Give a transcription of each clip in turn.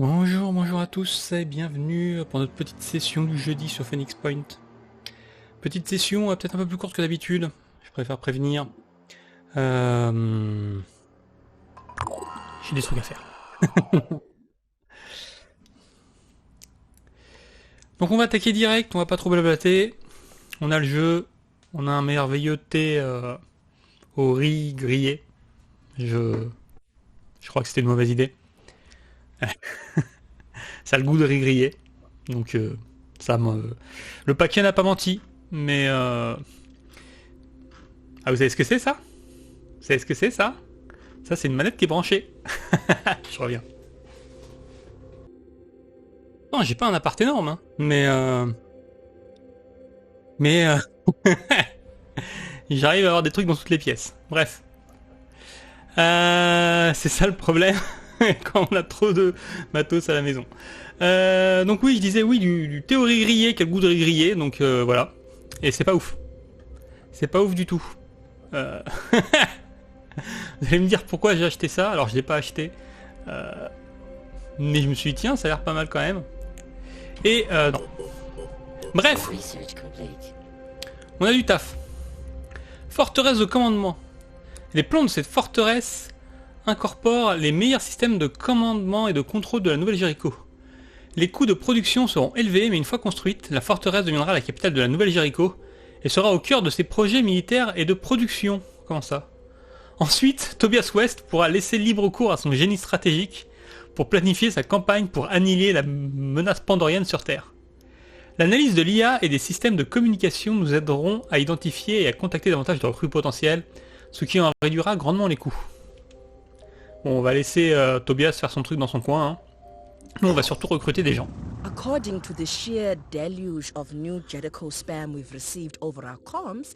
Bonjour, bonjour à tous et bienvenue pour notre petite session du jeudi sur Phoenix Point. Petite session peut-être un peu plus courte que d'habitude, je préfère prévenir. J'ai des trucs à faire. Donc on va attaquer direct, on va pas trop blablater. On a le jeu, on a un merveilleux thé au riz grillé. Je crois que c'était une mauvaise idée. Ça a le goût de riz grillé. Donc ça me... Le paquet n'a pas menti, mais... Ah, vous savez ce que c'est ça? Vous savez ce que c'est ça? Ça c'est une manette qui est branchée. Je reviens. Non, j'ai pas un appart énorme, hein. Mais j'arrive à avoir des trucs dans toutes les pièces. Bref. C'est ça le problème quand on a trop de matos à la maison. Donc oui, je disais oui du théorie grillé, quel goût de riz grillé, donc voilà. Et c'est pas ouf. C'est pas ouf du tout. Euh... Vous allez me dire pourquoi j'ai acheté ça. Alors je l'ai pas acheté. Mais je me suis dit tiens, ça a l'air pas mal quand même. Et non. Bref, on a du taf. Forteresse de commandement. Les plans de cette forteresse incorporent les meilleurs systèmes de commandement et de contrôle de la Nouvelle Jéricho. Les coûts de production seront élevés, mais une fois construite, la forteresse deviendra la capitale de la Nouvelle Jéricho et sera au cœur de ses projets militaires et de production. Comment ça? Ensuite, Tobias West pourra laisser libre cours à son génie stratégique pour planifier sa campagne pour annihiler la menace pandorienne sur Terre. L'analyse de l'IA et des systèmes de communication nous aideront à identifier et à contacter davantage de recrues potentielles, ce qui en réduira grandement les coûts. Bon, on va laisser Tobias faire son truc dans son coin. Hein. Nous, on va surtout recruter des gens. According to the sheer deluge of new Jericho spam we've received over our comms,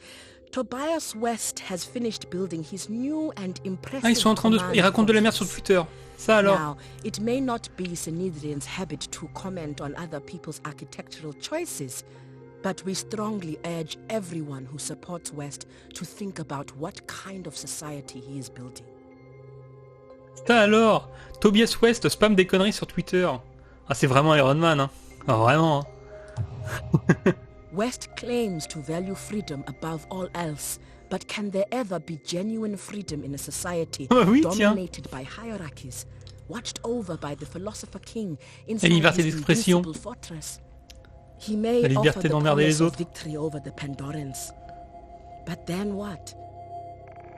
Tobias West has finished building his new and impressive Ah, ils sont en train de... Ils racontent de la merde sur Twitter. Ça alors. Now, it may not be Senedrian's habit to comment on other people's architectural choices, but we strongly urge everyone who supports West to think about what kind of society he is building. Ça alors. Tobias West spam des conneries sur Twitter. Ah, c'est vraiment Iron Man, hein. Ah, vraiment. Hein. West claims to value freedom above all else, but can there ever be genuine freedom in a society oui, dominated by hierarchies, watched over by the philosopher king inside liberté his d'expression. invincible fortress? He may La liberté offer the d'emmerder les promise of autres. victory over the Pandorans. But then what?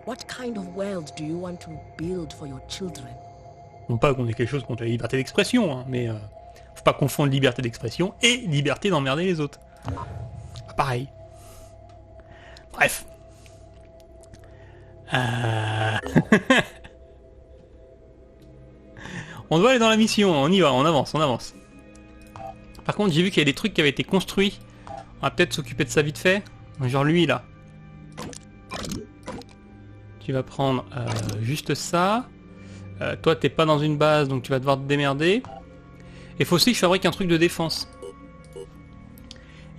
What kind of world do you want to build for your children? Non pas qu'on ait quelque chose contre la liberté d'expression, hein, mais faut pas confondre liberté d'expression et liberté d'emmerder les autres. Pas pareil. Bref. On doit aller dans la mission, on y va, on avance, on avance. Par contre, j'ai vu qu'il y a des trucs qui avaient été construits. On va peut-être s'occuper de ça vite fait. Genre lui, là. Tu vas prendre juste ça. Toi, t'es pas dans une base, donc tu vas devoir te démerder. Et faut aussi que je fabrique un truc de défense.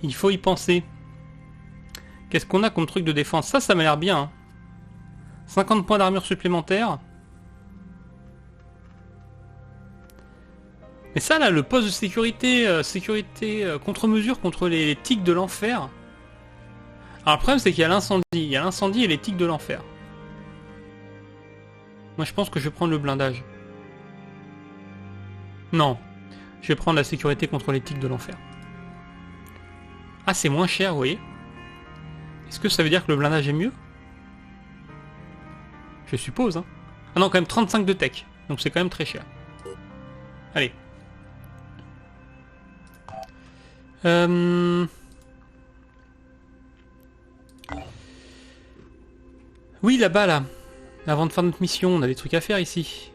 Il faut y penser. Qu'est-ce qu'on a comme truc de défense? Ça m'a l'air bien. Hein. 50 points d'armure supplémentaires. Mais ça, là, le poste de sécurité contre-mesure contre les tiques de l'enfer. Alors, le problème, c'est qu'il y a l'incendie. Il y a l'incendie et les tiques de l'enfer. Moi, je pense que je vais prendre le blindage. Non. Je vais prendre la sécurité contre les tiques de l'enfer. Ah, c'est moins cher, vous voyez. Est-ce que ça veut dire que le blindage est mieux? Je suppose, hein. Ah non, quand même 35 de tech. Donc c'est quand même très cher. Allez. Oui, là-bas, là. Avant de faire notre mission, on a des trucs à faire ici.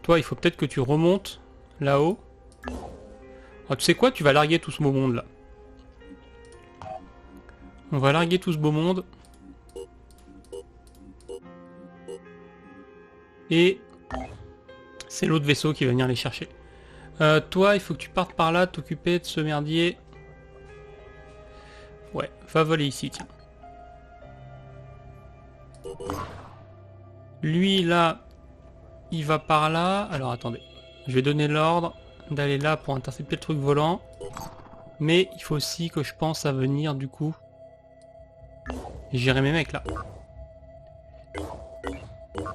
Toi, il faut peut-être que tu remontes là-haut. Oh, tu sais quoi? Tu vas larguer tout ce beau monde, là. On va larguer tout ce beau monde. Et c'est l'autre vaisseau qui va venir les chercher. Toi, il faut que tu partes par là, t'occuper de ce merdier. Ouais, va voler ici, tiens. Lui, là, il va par là. Alors attendez, je vais donner l'ordre d'aller là pour intercepter le truc volant. Mais il faut aussi que je pense à venir du coup. Gérer mes mecs là.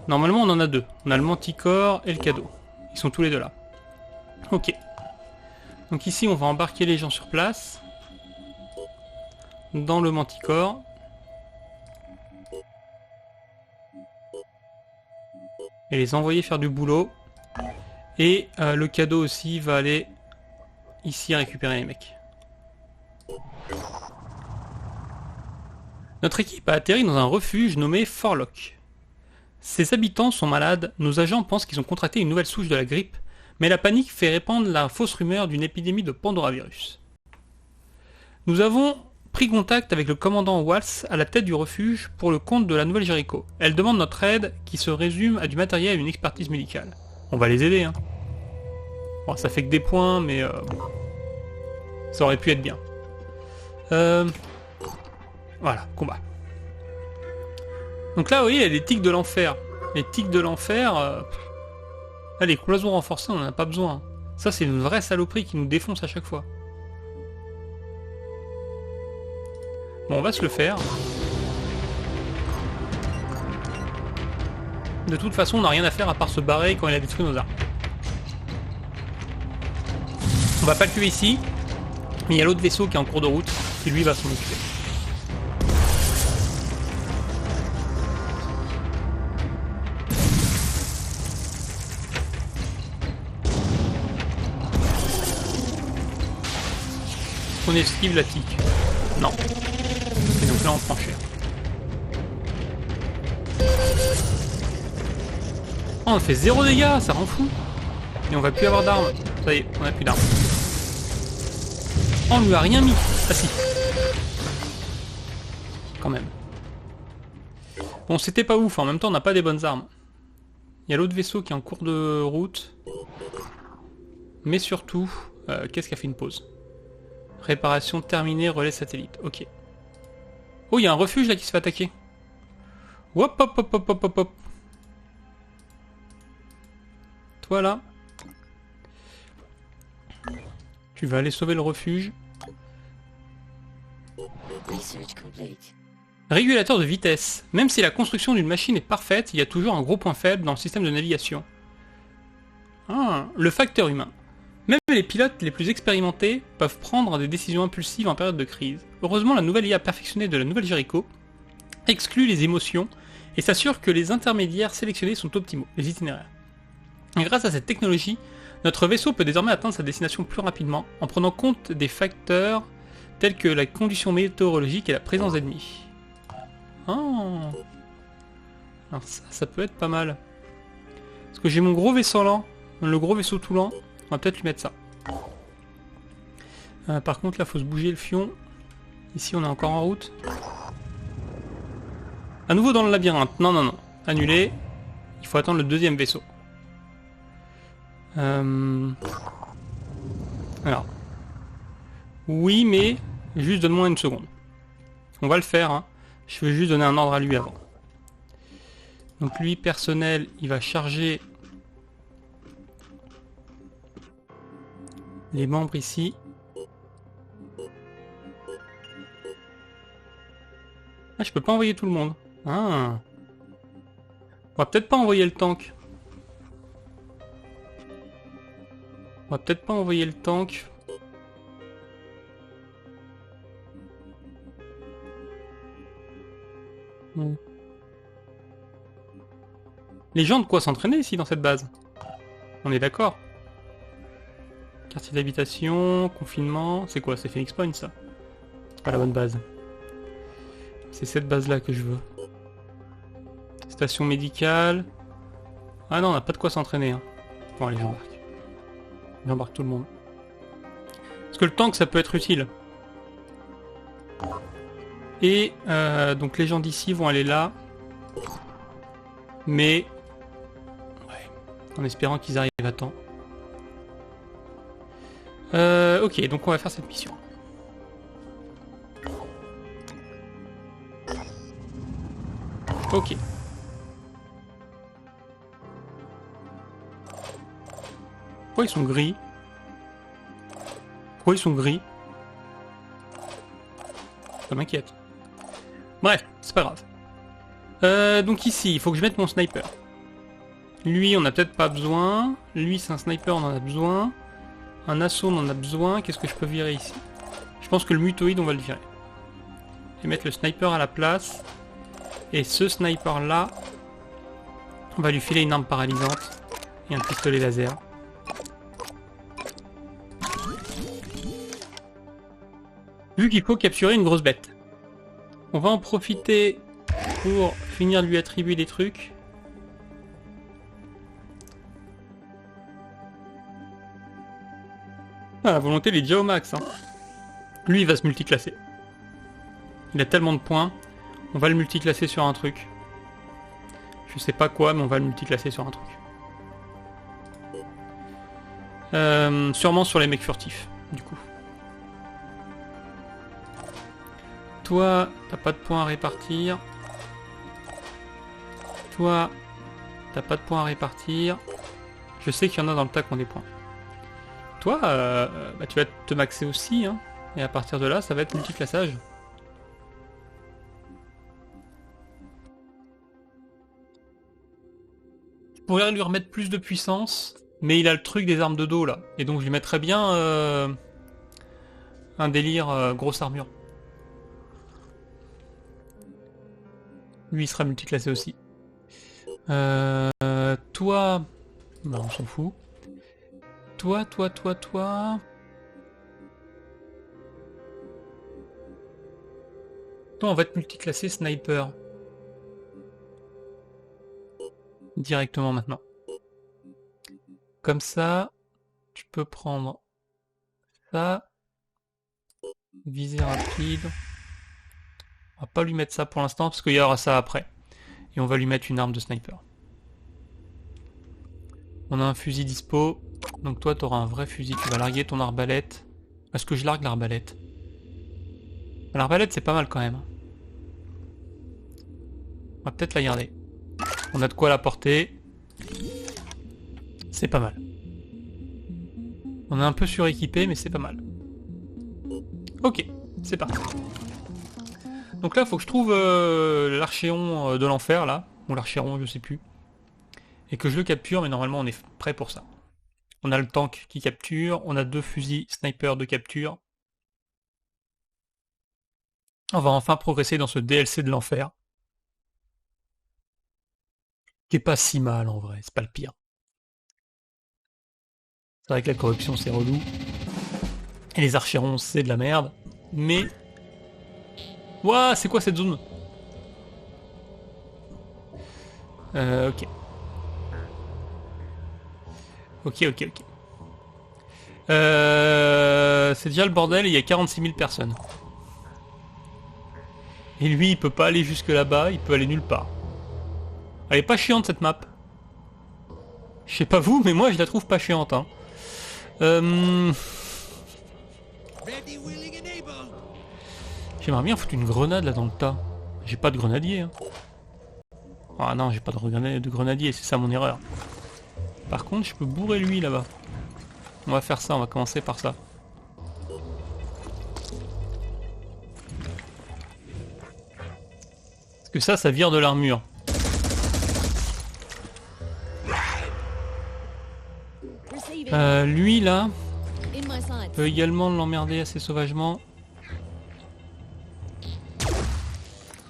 Normalement on en a deux. On a le manticore et le cadeau. Ils sont tous les deux là. Ok. Donc ici on va embarquer les gens sur place. Dans le manticore. Et les envoyer faire du boulot. Et le cadeau aussi va aller ici récupérer les mecs. Notre équipe a atterri dans un refuge nommé Forlock. Ses habitants sont malades, nos agents pensent qu'ils ont contracté une nouvelle souche de la grippe, mais la panique fait répandre la fausse rumeur d'une épidémie de Pandoravirus. Nous avons pris contact avec le commandant Waltz à la tête du refuge pour le compte de la Nouvelle Jéricho. Elle demande notre aide qui se résume à du matériel et une expertise médicale. On va les aider, hein. Bon, ça fait que des points, mais bon. Ça aurait pu être bien. Voilà, combat. Donc là, vous voyez, il y a les tics de l'enfer. Les tics de l'enfer... Là, les cloisons renforcées, on n'en a pas besoin. Ça, c'est une vraie saloperie qui nous défonce à chaque fois. Bon, on va se le faire. De toute façon, on n'a rien à faire à part se barrer quand il a détruit nos armes. On va pas le tuer ici. Mais il y a l'autre vaisseau qui est en cours de route. Qui lui va s'en occuper. On esquive la tique. Non. Et donc là on prend cher. Oh, on fait 0 dégâts, ça rend fou. Et on va plus avoir d'armes. Ça y est, on a plus d'armes. Oh, on lui a rien mis. Ah si. Quand même. Bon, c'était pas ouf, en même temps on n'a pas des bonnes armes. Il y a l'autre vaisseau qui est en cours de route. Mais surtout, qu'est-ce qui a fait une pause? Réparation terminée, relais satellite. Ok. Oh, il y a un refuge là qui se fait attaquer. Hop, hop, hop, hop, hop, hop, hop. Toi là. Tu vas aller sauver le refuge. Régulateur de vitesse. Même si la construction d'une machine est parfaite, il y a toujours un gros point faible dans le système de navigation. Ah, le facteur humain. Même les pilotes les plus expérimentés peuvent prendre des décisions impulsives en période de crise. Heureusement, la nouvelle IA perfectionnée de la Nouvelle Jéricho exclut les émotions et s'assure que les intermédiaires sélectionnés sont optimaux, les itinéraires. Et grâce à cette technologie, notre vaisseau peut désormais atteindre sa destination plus rapidement en prenant compte des facteurs tels que la condition météorologique et la présence d'ennemis. Oh. Alors ça peut être pas mal. Parce que j'ai mon gros vaisseau lent, le gros vaisseau tout lent. On va peut-être lui mettre ça. Par contre, là, faut se bouger le fion. Ici, on est encore en route. À nouveau dans le labyrinthe. Non, non, non. Annulé. Il faut attendre le deuxième vaisseau. Alors. Oui, mais... Juste donne-moi une seconde. On va le faire, hein. Je vais juste donner un ordre à lui avant. Donc lui, personnel, il va charger... les membres ici. Ah, je peux pas envoyer tout le monde. Ah. On va peut-être pas envoyer le tank. On va peut-être pas envoyer le tank. Les gens ont de quoi s'entraîner ici dans cette base. On est d'accord. Quartier d'habitation, confinement, c'est quoi? C'est Phoenix Point ça? C'est pas la bonne base. C'est cette base là que je veux. Station médicale. Ah non, on n'a pas de quoi s'entraîner. Hein. Bon allez, j'embarque. J'embarque tout le monde. Parce que le tank ça peut être utile. Et donc les gens d'ici vont aller là. Mais... ouais, en espérant qu'ils arrivent à temps. Ok, donc on va faire cette mission. Ok. Pourquoi ils sont gris? Pourquoi ils sont gris? Ça m'inquiète. Bref, c'est pas grave. Donc ici, il faut que je mette mon sniper. Lui, on n'a peut-être pas besoin. Lui, c'est un sniper, on en a besoin. Un assaut, on en a besoin. Qu'est-ce que je peux virer ici? Je pense que le mutoïde, on va le virer. Et mettre le sniper à la place. Et ce sniper-là, on va lui filer une arme paralysante. Et un pistolet laser. Vu qu'il faut capturer une grosse bête. On va en profiter pour finir de lui attribuer des trucs. Ah, la volonté, il est déjà au max. Hein. Lui, il va se multiclasser. Il a tellement de points. On va le multiclasser sur un truc. Je sais pas quoi, mais on va le multiclasser sur un truc. Sûrement sur les mecs furtifs, du coup. Toi, t'as pas de points à répartir. Toi, t'as pas de points à répartir. Je sais qu'il y en a dans le tas qui ont des points. Toi, bah, tu vas te maxer aussi, hein. Et à partir de là, ça va être multiclassage. Je pourrais lui remettre plus de puissance, mais il a le truc des armes de dos là. Et donc je lui mettrais bien un délire grosse armure. Lui il sera multiclassé aussi. Toi... Bah on s'en fout. Toi... Toi on va être multiclassé sniper. Directement maintenant. Comme ça, tu peux prendre ça. Visée rapide. On va pas lui mettre ça pour l'instant parce qu'il y aura ça après. Et on va lui mettre une arme de sniper. On a un fusil dispo. Donc toi, tu auras un vrai fusil. Tu vas larguer ton arbalète. Est-ce que je largue l'arbalète? L'arbalète, c'est pas mal quand même. On va peut-être la garder. On a de quoi la porter. C'est pas mal. On est un peu suréquipé, mais c'est pas mal. Ok, c'est parti. Donc là, il faut que je trouve l'archéon de l'enfer, là. Ou l'archéron, je sais plus. Et que je le capture, mais normalement, on est prêt pour ça. On a le tank qui capture. On a 2 fusils sniper de capture. On va enfin progresser dans ce DLC de l'enfer. Qui est pas si mal, en vrai. C'est pas le pire. C'est vrai que la corruption, c'est relou. Et les archérons, c'est de la merde. Mais... Ouah, c'est quoi cette zone? Ok. Ok. C'est déjà le bordel, il y a 46 000 personnes. Et lui, il peut pas aller jusque là-bas, il peut aller nulle part. Elle est pas chiante cette map. Je sais pas vous, mais moi je la trouve pas chiante. Hein. J'aimerais bien foutre une grenade là dans le tas. J'ai pas de grenadier. Hein. Ah non, j'ai pas de grenadier, c'est ça mon erreur. Par contre, je peux bourrer lui là-bas. On va faire ça, on va commencer par ça. Parce que ça vire de l'armure. Lui là, peut également l'emmerder assez sauvagement.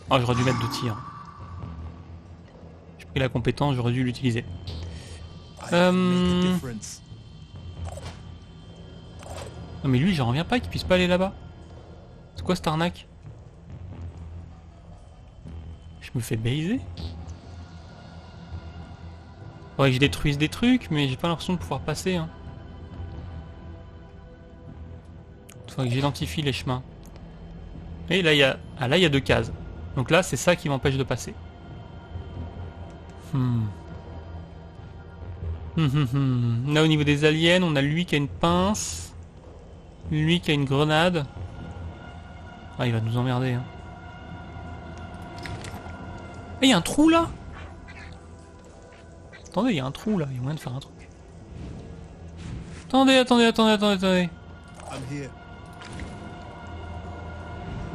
Oh, j'aurais dû mettre 2 tirs. J'ai pris la compétence, j'aurais dû l'utiliser. Non mais lui, j'en reviens pas qu'il puisse pas aller là-bas. C'est quoi cette arnaque? Je me fais baiser. Faudrait que je détruise des trucs, mais j'ai pas l'impression de pouvoir passer. Hein. Faudrait que j'identifie les chemins. Et là, il y a... Ah, là, il y a 2 cases. Donc là, c'est ça qui m'empêche de passer. Là, au niveau des aliens, on a lui qui a une pince. Lui qui a une grenade. Ah, il va nous emmerder. Hein. Ah, il y a un trou là? Attendez, il y a un trou là, il y a moyen de faire un truc. Attendez.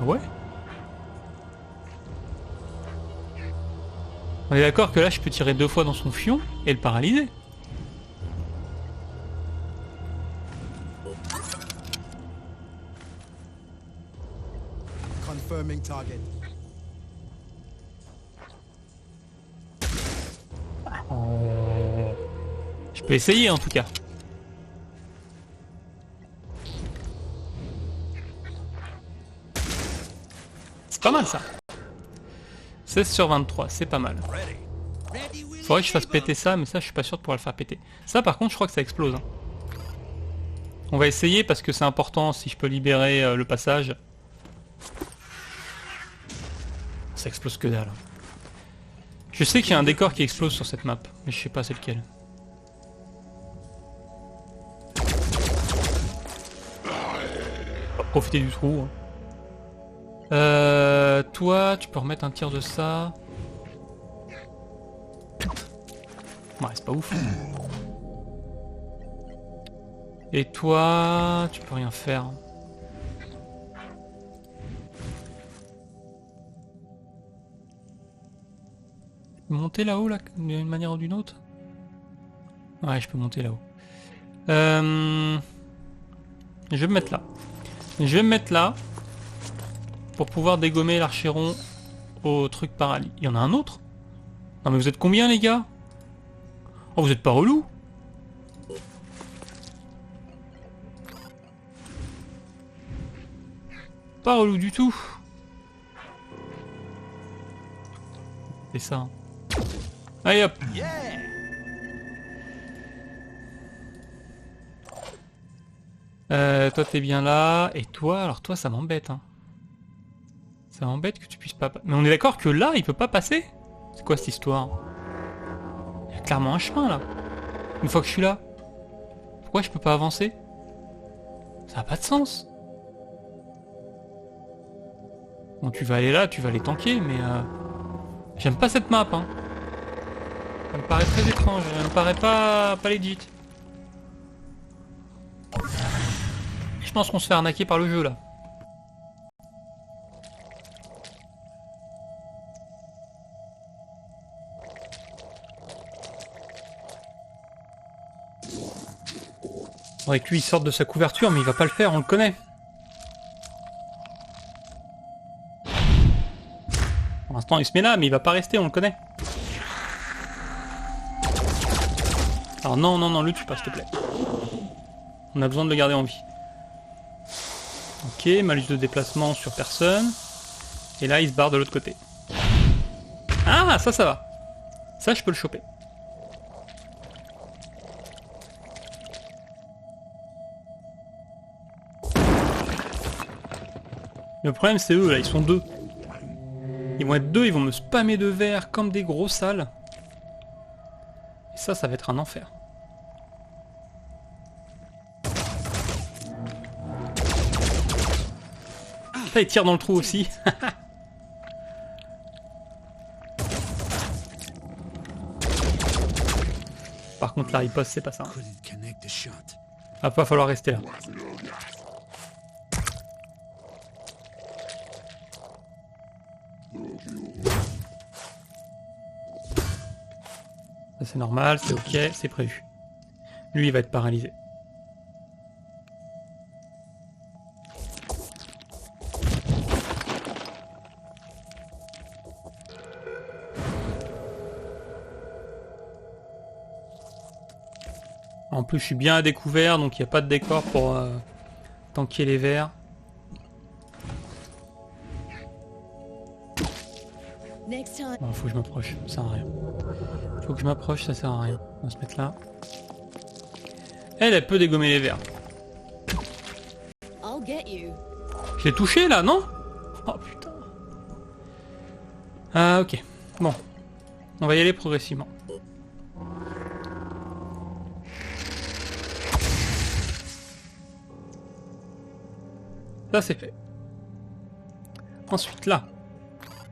Ah ouais? On est d'accord que là je peux tirer 2 fois dans son fion et le paralyser. Confirming target. Je peux essayer en tout cas. C'est pas mal ça. 16 sur 23, c'est pas mal. Faudrait que je fasse péter ça, mais ça je suis pas sûr de pouvoir le faire péter. Ça par contre je crois que ça explose. Hein. On va essayer parce que c'est important si je peux libérer le passage. Ça explose que dalle. Je sais qu'il y a un décor qui explose sur cette map, mais je sais pas c'est lequel. On va profiter du trou. Toi, tu peux remettre un tir de ça. Ouais, c'est pas ouf. Et toi, tu peux rien faire. Monter là-haut, là, d'une manière ou d'une autre? Ouais, je peux monter là-haut. Je vais me mettre là. Je vais me mettre là pour pouvoir dégommer l'archéron au truc paralyse. Il y en a un autre? Non mais vous êtes combien les gars? Oh vous êtes pas relou? Pas relou du tout. C'est ça. Hein. Allez hop. Toi t'es bien là. Et toi, alors toi ça m'embête hein. Ça m'embête que tu puisses pas... Mais on est d'accord que là il peut pas passer? C'est quoi cette histoire? Il y a clairement un chemin là. Une fois que je suis là. Pourquoi je peux pas avancer? Ça a pas de sens. Bon tu vas aller là, tu vas les tanker mais j'aime pas cette map hein. Ça me paraît très étrange, ça me paraît pas legit. Je pense qu'on se fait arnaquer par le jeu là. Faudrait que lui il sorte de sa couverture mais il va pas le faire, on le connaît. Pour l'instant il se met là mais il va pas rester, on le connaît. Alors non, le tue pas s'il te plaît. On a besoin de le garder en vie. Ok, malus de déplacement sur personne. Et là il se barre de l'autre côté. Ah ça va. Ça je peux le choper. Le problème c'est eux là, ils sont deux. Ils vont être deux, ils vont me spammer de verre comme des gros sales. Et ça va être un enfer. Là, il tire dans le trou aussi. Par contre, la riposte, c'est pas ça. Ah, va falloir rester là. Ça c'est normal, c'est ok, c'est prévu. Lui il va être paralysé. En plus je suis bien à découvert donc il n'y a pas de décor pour tanker les vers. Bon, faut que je m'approche, ça sert à rien. Faut que je m'approche, ça sert à rien. On va se mettre là. Elle peut dégommer les vers. Je l'ai touché là, non? Oh putain. Ah ok. Bon. On va y aller progressivement. Ça c'est fait. Ensuite là.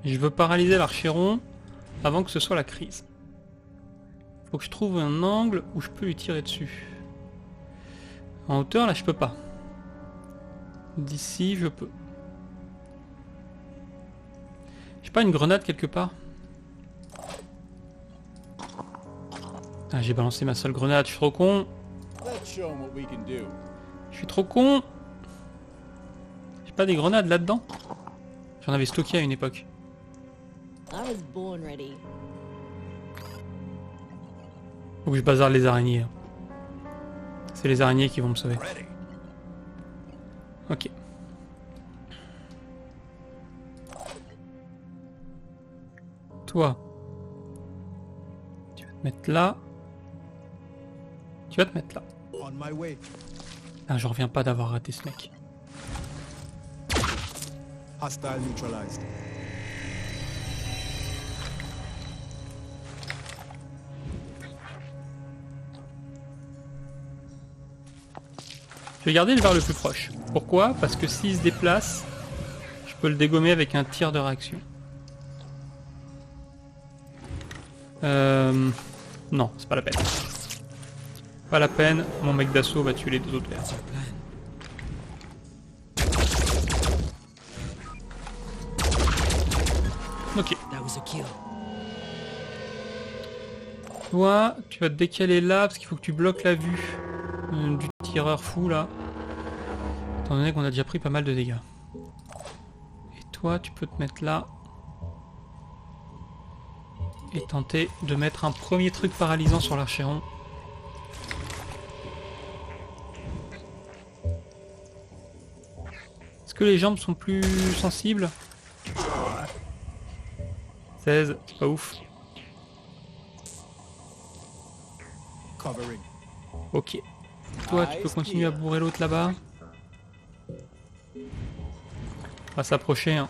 Je veux paralyser l'archéron avant que ce soit la crise. Faut que je trouve un angle où je peux lui tirer dessus. En hauteur, là, je peux pas. D'ici, je peux. J'ai pas une grenade quelque part? Ah, j'ai balancé ma seule grenade, je suis trop con. Je suis trop con. J'ai pas des grenades là-dedans? J'en avais stocké à une époque. Faut que je bazarde les araignées. C'est les araignées qui vont me sauver. Ok. Toi. Tu vas te mettre là. Tu vas te mettre là. Ah, je reviens pas d'avoir raté ce mec. Hostile neutralized. Je vais garder le vers le plus proche. Pourquoi? Parce que s'il se déplace, je peux le dégommer avec un tir de réaction. Non, c'est pas la peine. Pas la peine, mon mec d'assaut va tuer les deux autres verts. Ok. Toi, tu vas te décaler là parce qu'il faut que tu bloques la vue du tireur fou là. Étant donné qu'on a déjà pris pas mal de dégâts. Et toi, tu peux te mettre là. Et tenter de mettre un premier truc paralysant sur l'archéron. Est-ce que les jambes sont plus sensibles? 16, c'est pas ouf. Ok. Toi, tu peux continuer à bourrer l'autre là-bas. On va s'approcher, hein.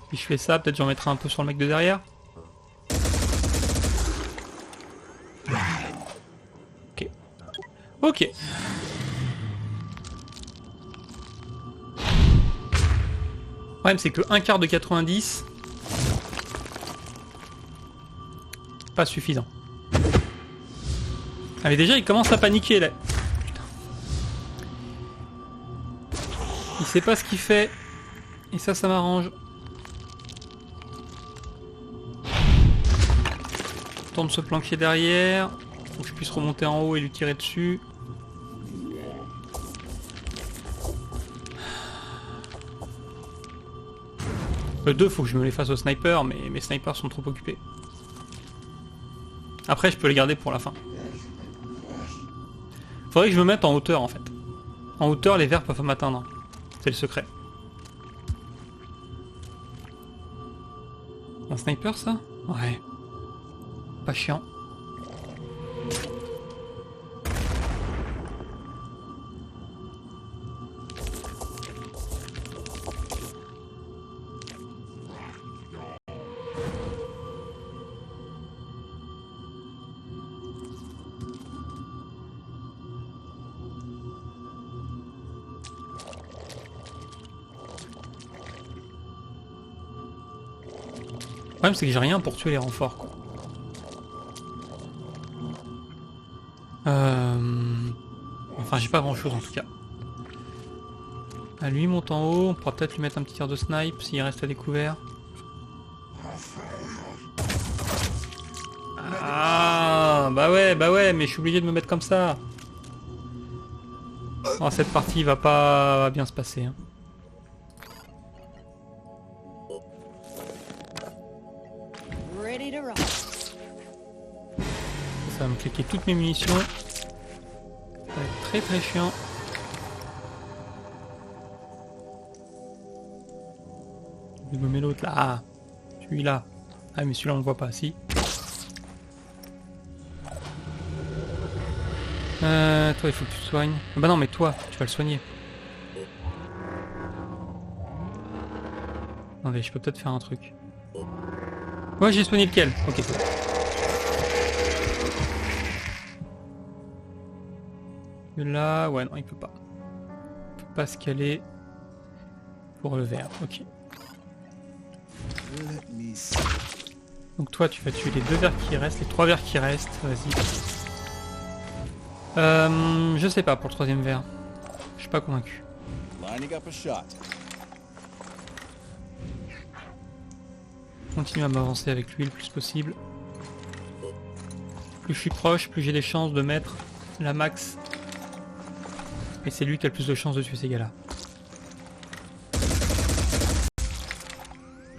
Si je fais ça, peut-être j'en mettrai un peu sur le mec de derrière. Ok. Ok. Le problème c'est que le 1/4 de 90... pas suffisant. Ah mais déjà il commence à paniquer là. Putain. Il sait pas ce qu'il fait. Et ça m'arrange. Tente de se planquer derrière. Faut que je puisse remonter en haut et lui tirer dessus. Le 2, faut que je me les fasse au sniper, mais mes snipers sont trop occupés. Après, je peux les garder pour la fin. Faudrait que je me mette en hauteur en fait. En hauteur, les verts peuvent m'atteindre. C'est le secret. Un sniper ça? Ouais. Pas chiant. Le problème c'est que j'ai rien pour tuer les renforts quoi. Enfin j'ai pas grand chose en tout cas. Ah, lui monte en haut, on pourra peut-être lui mettre un petit tir de snipe s'il reste à découvert. Ah bah ouais, mais je suis obligé de me mettre comme ça. Oh, cette partie va pas bien se passer. Hein. Ça va me cliquer toutes mes munitions. Ça va être très très chiant. Je vais gommer l'autre là. Ah, celui-là. Ah mais celui-là on le voit pas, si. Toi il faut que tu te soignes. Bah non mais toi, tu vas le soigner. Attendez, je peux peut-être faire un truc. Ouais j'ai soigné lequel? Ok. Là, ouais non il peut pas. Il peut pas se caler pour le vert, ok. Donc toi tu vas tuer les 2 vers qui restent, les 3 vers qui restent, vas-y. Je sais pas pour le 3e vers. Je suis pas convaincu. Continue à m'avancer avec lui le plus possible. Plus je suis proche, plus j'ai des chances de mettre la max. Et c'est lui qui a le plus de chances de tuer ces gars-là.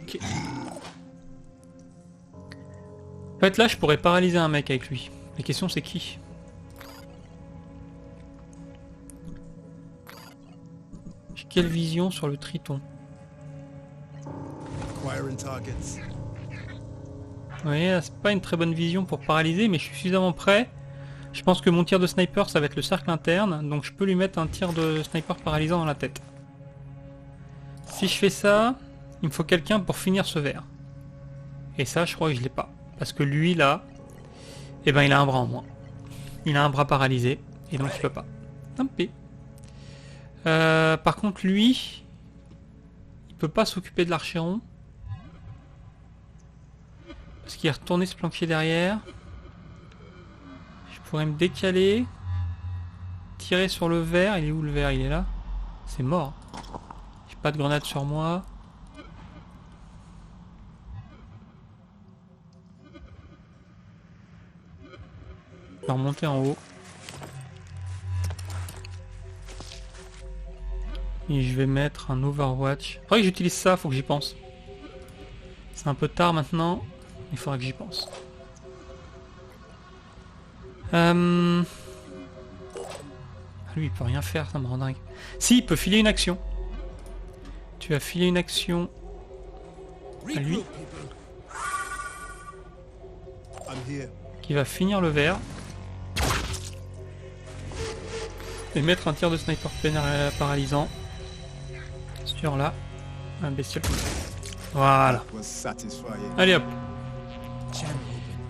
Ok. En fait là je pourrais paralyser un mec avec lui. La question c'est qui? J'ai quelle vision sur le Triton? Acquiring targets. Oui, c'est pas une très bonne vision pour paralyser, mais je suis suffisamment prêt. Je pense que mon tir de sniper, ça va être le cercle interne, donc je peux lui mettre un tir de sniper paralysant dans la tête. Si je fais ça, il me faut quelqu'un pour finir ce verre. Et ça, je crois que je l'ai pas. Parce que lui, là, eh ben, il a un bras en moins. Il a un bras paralysé, et donc il peut pas. Tant pis. Par contre, lui, il peut pas s'occuper de l'archéron. Parce qu'il est retourné se planquer derrière. Je pourrais me décaler. Tirer sur le verre. Il est où le verre? Il est là. C'est mort. J'ai pas de grenade sur moi. Je vais remonter en haut. Et je vais mettre un Overwatch. Faudrait que j'utilise ça, faut que j'y pense. C'est un peu tard maintenant. Il faudra que j'y pense. Lui, il peut rien faire, ça me rend dingue. Si, il peut filer une action. Tu vas filer une action à lui. Qui va finir le verre. Et mettre un tir de sniper paralysant. Sur là. Un bestiole comme ça. Voilà. Allez hop.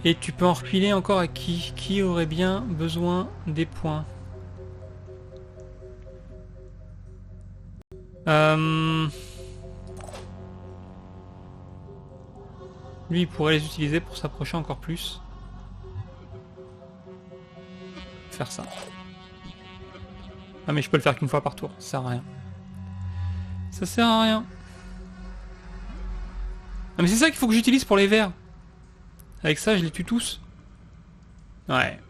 Et tu peux en repiler encore à qui aurait bien besoin des points. Lui il pourrait les utiliser pour s'approcher encore plus. Faire ça. Ah mais je peux le faire qu'une fois par tour, ça sert à rien. Ça sert à rien. Ah mais c'est ça qu'il faut que j'utilise pour les vers. Avec ça je les tue tous. Ouais.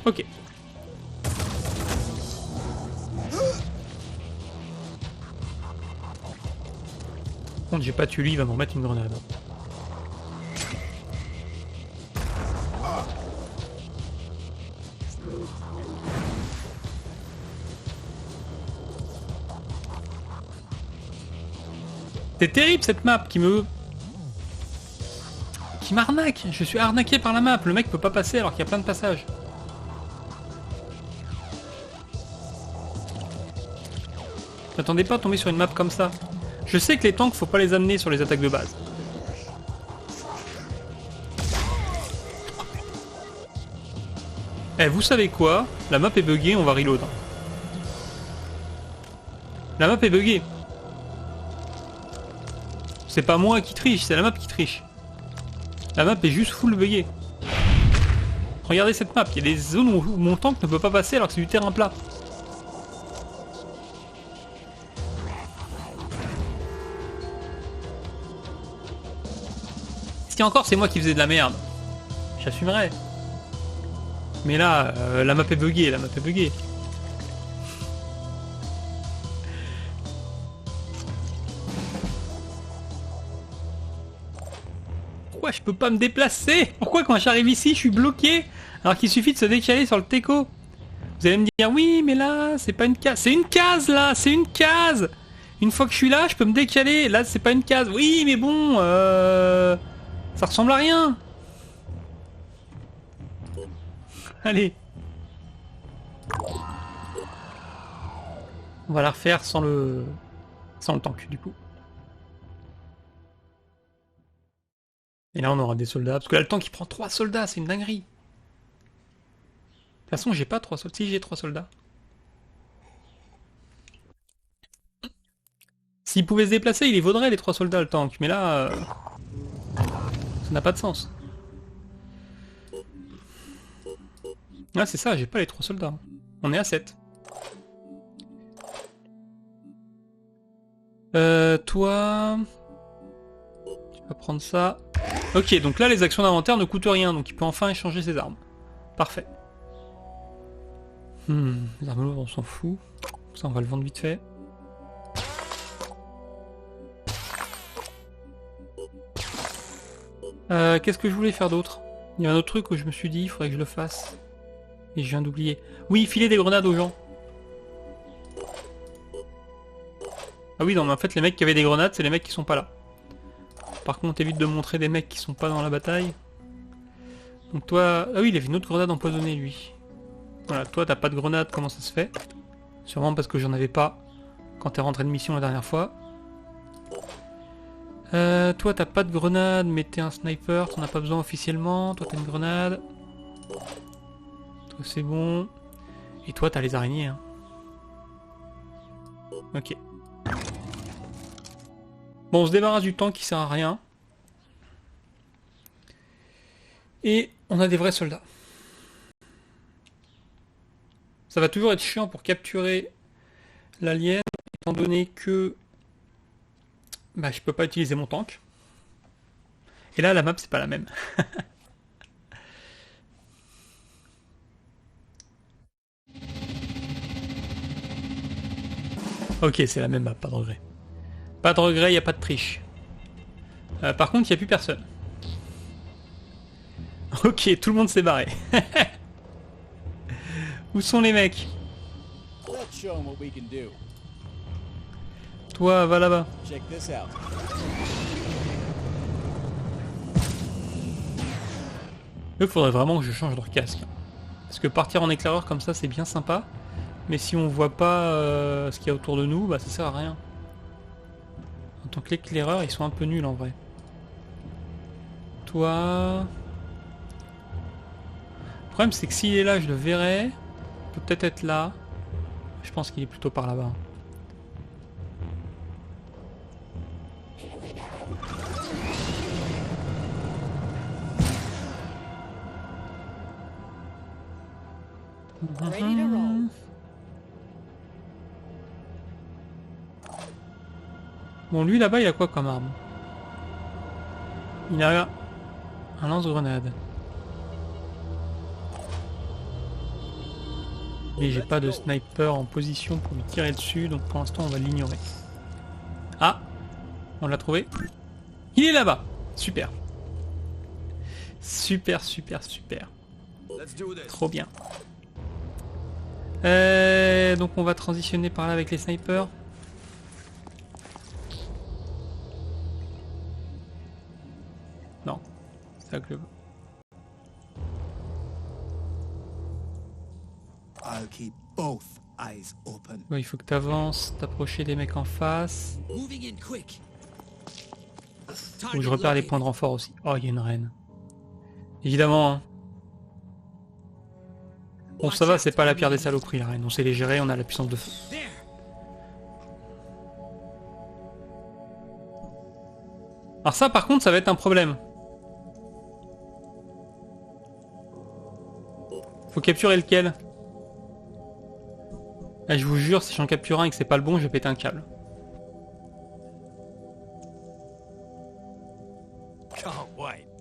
Ok. Par contre j'ai pas tué lui, il va me remettre une grenade. C'est terrible cette map qui m'arnaque. Je suis arnaqué par la map. Le mec peut pas passer alors qu'il y a plein de passages. J'attendais pas à tomber sur une map comme ça. Je sais que les tanks faut pas les amener sur les attaques de base. Eh vous savez quoi? La map est buggée, on va reload. La map est buggée. C'est pas moi qui triche, c'est la map qui triche. La map est juste full buggée. Regardez cette map, il y a des zones où mon tank ne peut pas passer alors que c'est du terrain plat. Si encore c'est moi qui faisais de la merde, j'assumerais. Mais là, la map est buggée, la map est buggée. Pourquoi je peux pas me déplacer? Pourquoi quand j'arrive ici je suis bloqué alors qu'il suffit de se décaler sur le teco? Vous allez me dire oui mais là c'est pas une case. C'est une case là, c'est une case. Une fois que je suis là je peux me décaler. Là c'est pas une case. Oui mais bon ça ressemble à rien. Allez. On va la refaire sans le tank du coup. Et là on aura des soldats, parce que là le tank il prend 3 soldats, c'est une dinguerie. De toute façon j'ai pas 3 soldats, si j'ai 3 soldats. S'il pouvait se déplacer il les vaudrait les 3 soldats le tank, mais là... Ça n'a pas de sens. Ah c'est ça, j'ai pas les 3 soldats. On est à 7. Toi... Tu vas prendre ça. Ok, donc là les actions d'inventaire ne coûtent rien, donc il peut enfin échanger ses armes. Parfait. Les armes lourdes on s'en fout. Ça on va le vendre vite fait. Qu'est-ce que je voulais faire d'autre? Il y a un autre truc où je me suis dit il faudrait que je le fasse. Et je viens d'oublier. Oui, filer des grenades aux gens. Ah oui, non, mais en fait, les mecs qui avaient des grenades, c'est les mecs qui sont pas là. Par contre, évite de montrer des mecs qui sont pas dans la bataille. Donc toi... Ah oui, il avait une autre grenade empoisonnée, lui. Voilà, toi, t'as pas de grenade, comment ça se fait? Sûrement parce que j'en avais pas quand t'es rentré de mission la dernière fois. Toi, t'as pas de grenade, mais t'es un sniper, t'en as pas besoin officiellement. Toi, t'as une grenade. Toi, c'est bon. Et toi, t'as les araignées, hein. Ok. Bon, on se débarrasse du tank qui sert à rien. Et on a des vrais soldats. Ça va toujours être chiant pour capturer l'alien, étant donné que bah, je peux pas utiliser mon tank. Et là, la map, c'est pas la même. Ok, c'est la même map, pas de regret. Pas de regret, y a pas de triche. Par contre, y a plus personne. Ok, tout le monde s'est barré. Où sont les mecs? Toi, va là-bas. Il faudrait vraiment que je change leur casque. Parce que partir en éclaireur comme ça, c'est bien sympa. Mais si on voit pas ce qu'il y a autour de nous, bah ça sert à rien. En tant que l'éclaireur, ils sont un peu nuls en vrai. Toi... Le problème c'est que s'il est là, je le verrai. Il peut peut-être être là. Je pense qu'il est plutôt par là-bas. Bon, lui là-bas, il a quoi comme arme? Il a un lance-grenade. Mais j'ai pas de sniper en position pour lui tirer dessus, donc pour l'instant on va l'ignorer. Ah! On l'a trouvé. Il est là-bas! Super. Super, super, super. Trop bien. Donc on va transitionner par là avec les snipers. Non, c'est ça que je veux. I'll keep both eyes open. Bon, il faut que tu avances, t'approcher des mecs en face. Faut que je repère les points de renfort aussi. Oh, il y a une reine. Évidemment, hein. Bon, ça va, c'est pas la pire des saloperies, la reine. On sait les gérer, on a la puissance de feu. Alors ça, par contre, ça va être un problème. Faut capturer lequel? Là, je vous jure, si j'en capture un et que c'est pas le bon, je vais péter un câble.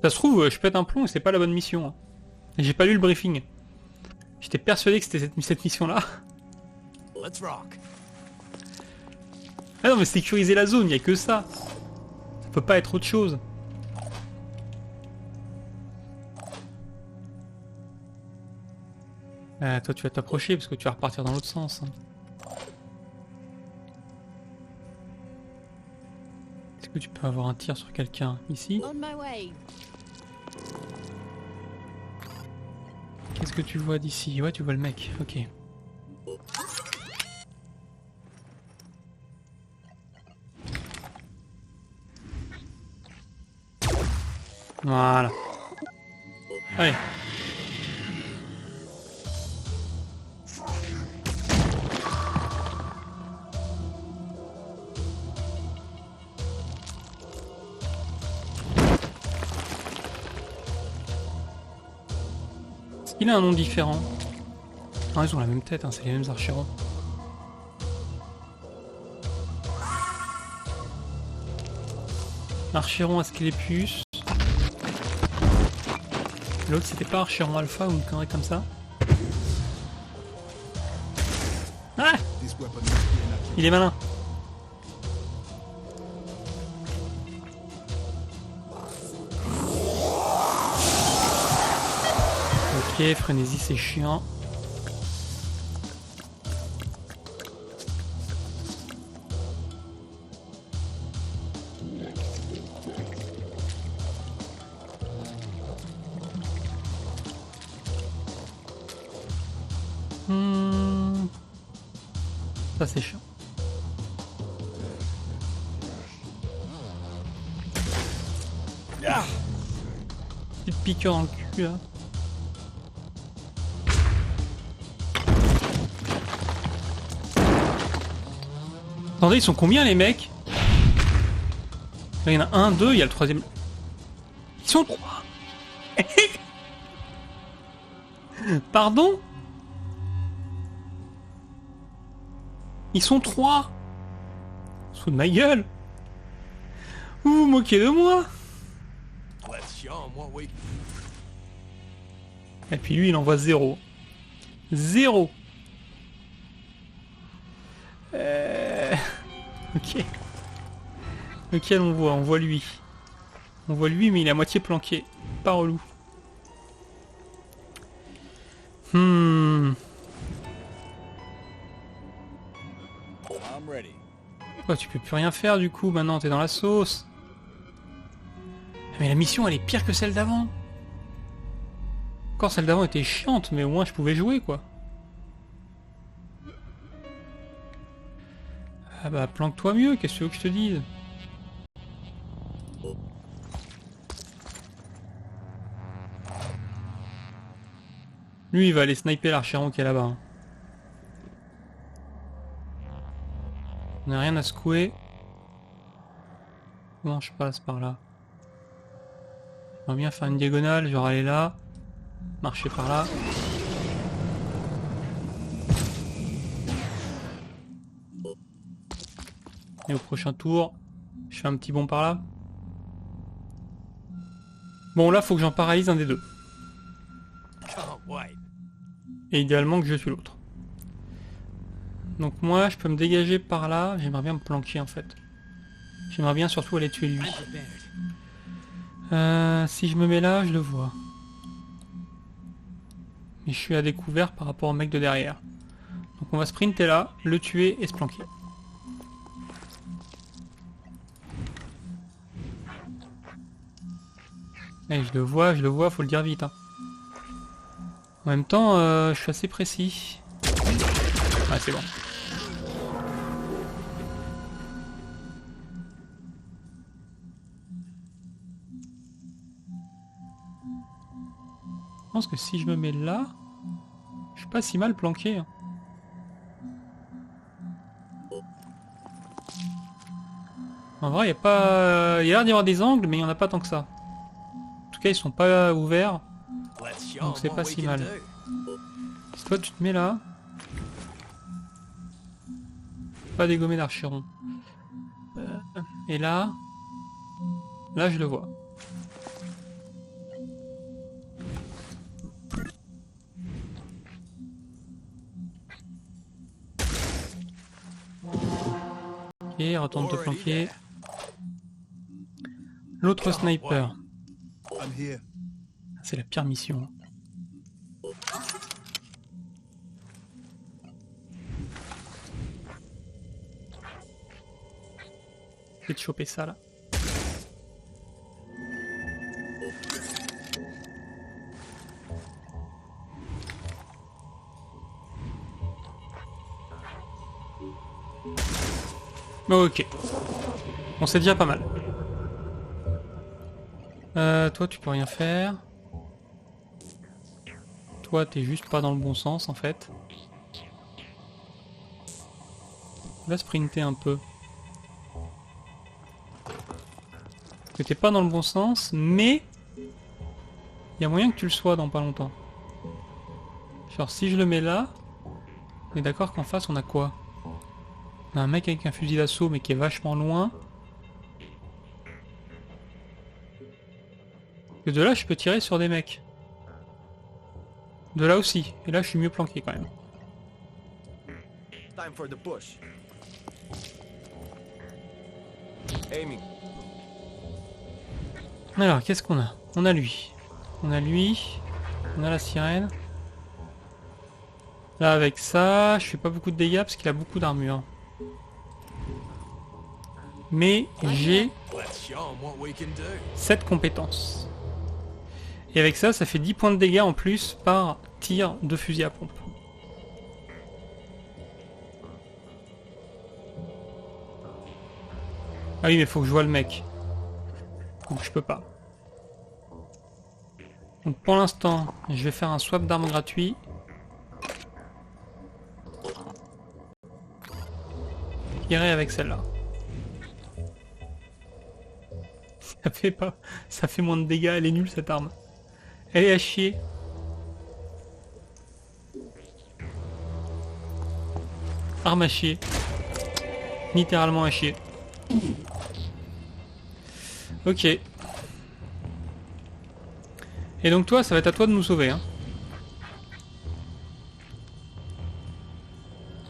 Ça se trouve, je pète un plomb et c'est pas la bonne mission. Hein. Et j'ai pas lu le briefing. J'étais persuadé que c'était cette mission-là. Ah non, mais sécuriser la zone, y a que ça. Ça peut pas être autre chose. Toi, tu vas t'approcher parce que tu vas repartir dans l'autre sens. Hein. Est-ce que tu peux avoir un tir sur quelqu'un ici? Qu'est-ce que tu vois d'ici? Ouais, tu vois le mec, ok. Voilà. Allez. Il a un nom différent. Non, ils ont la même tête, hein, c'est les mêmes archérons. Archéron Asclepius. L'autre c'était pas Archéron Alpha ou une connerie comme ça. Ah! Il est malin. Ok, frénésie c'est chiant. Ça c'est chiant. Petite piqûre dans le cul là. Attendez, ils sont combien les mecs? Là, il y en a un, deux, il y a le troisième. Ils sont trois. Pardon? Ils sont trois. Sous de ma gueule. Vous vous moquez de moi. Et puis lui il envoie 0. 0. Ok. Lequel on voit lui. On voit lui mais il est à moitié planqué. Pas relou. Oh, tu peux plus rien faire du coup maintenant, t'es dans la sauce. Mais la mission elle est pire que celle d'avant. Encore celle d'avant était chiante mais au moins je pouvais jouer quoi. Ah bah planque-toi mieux, qu'est-ce que tu veux que je te dise? Lui il va aller sniper l'archéron qui est là-bas. Hein. On n'a rien à secouer. Comment je passe par là? J'aimerais bien faire une diagonale, genre aller là. Marcher par là. Et au prochain tour, je fais un petit bond par là. Bon là faut que j'en paralyse un des deux. Et idéalement que je tue l'autre. Donc moi je peux me dégager par là, j'aimerais bien me planquer en fait. J'aimerais bien surtout aller tuer lui. Si je me mets là, je le vois. Mais je suis à découvert par rapport au mec de derrière. Donc on va sprinter là, le tuer et se planquer. Et je le vois, faut le dire vite. Hein. En même temps, je suis assez précis. Ouais, c'est bon. Je pense que si je me mets là, je suis pas si mal planqué. Hein. En vrai, il y a pas, il y a l'air d'y avoir des angles, mais il y en a pas tant que ça. En tout cas, ils sont pas ouverts, donc c'est pas si mal. Si toi tu te mets là, pas dégommer d'archéron. Et là, je le vois. Ok, retourne te planquer. L'autre sniper. C'est la pire mission. Je vais te choper ça là. Ok. Bon, c'est déjà pas mal. Toi, tu peux rien faire. Toi, t'es juste pas dans le bon sens, en fait. Va sprinter un peu. Que t'es pas dans le bon sens, mais... il y a moyen que tu le sois dans pas longtemps. Genre si je le mets là, on est d'accord qu'en face on a quoi? On a un mec avec un fusil d'assaut mais qui est vachement loin. Et de là je peux tirer sur des mecs. De là aussi. Et là je suis mieux planqué quand même. Time for the push. Aiming. Alors qu'est-ce qu'on a? On a lui. On a lui. On a la sirène. Là avec ça, je fais pas beaucoup de dégâts parce qu'il a beaucoup d'armure. Mais j'ai Let's show 'em what we can do. 7 compétences. Et avec ça, ça fait 10 points de dégâts en plus par tir de fusil à pompe. Ah oui, mais faut que je vois le mec. Donc je peux pas. Donc pour l'instant, je vais faire un swap d'armes gratuit. Tirer avec celle-là. Ça fait moins de dégâts, elle est nulle cette arme. Elle est à chier. Arme à chier. Littéralement à chier. Ok. Et donc toi, ça va être à toi de nous sauver. Hein.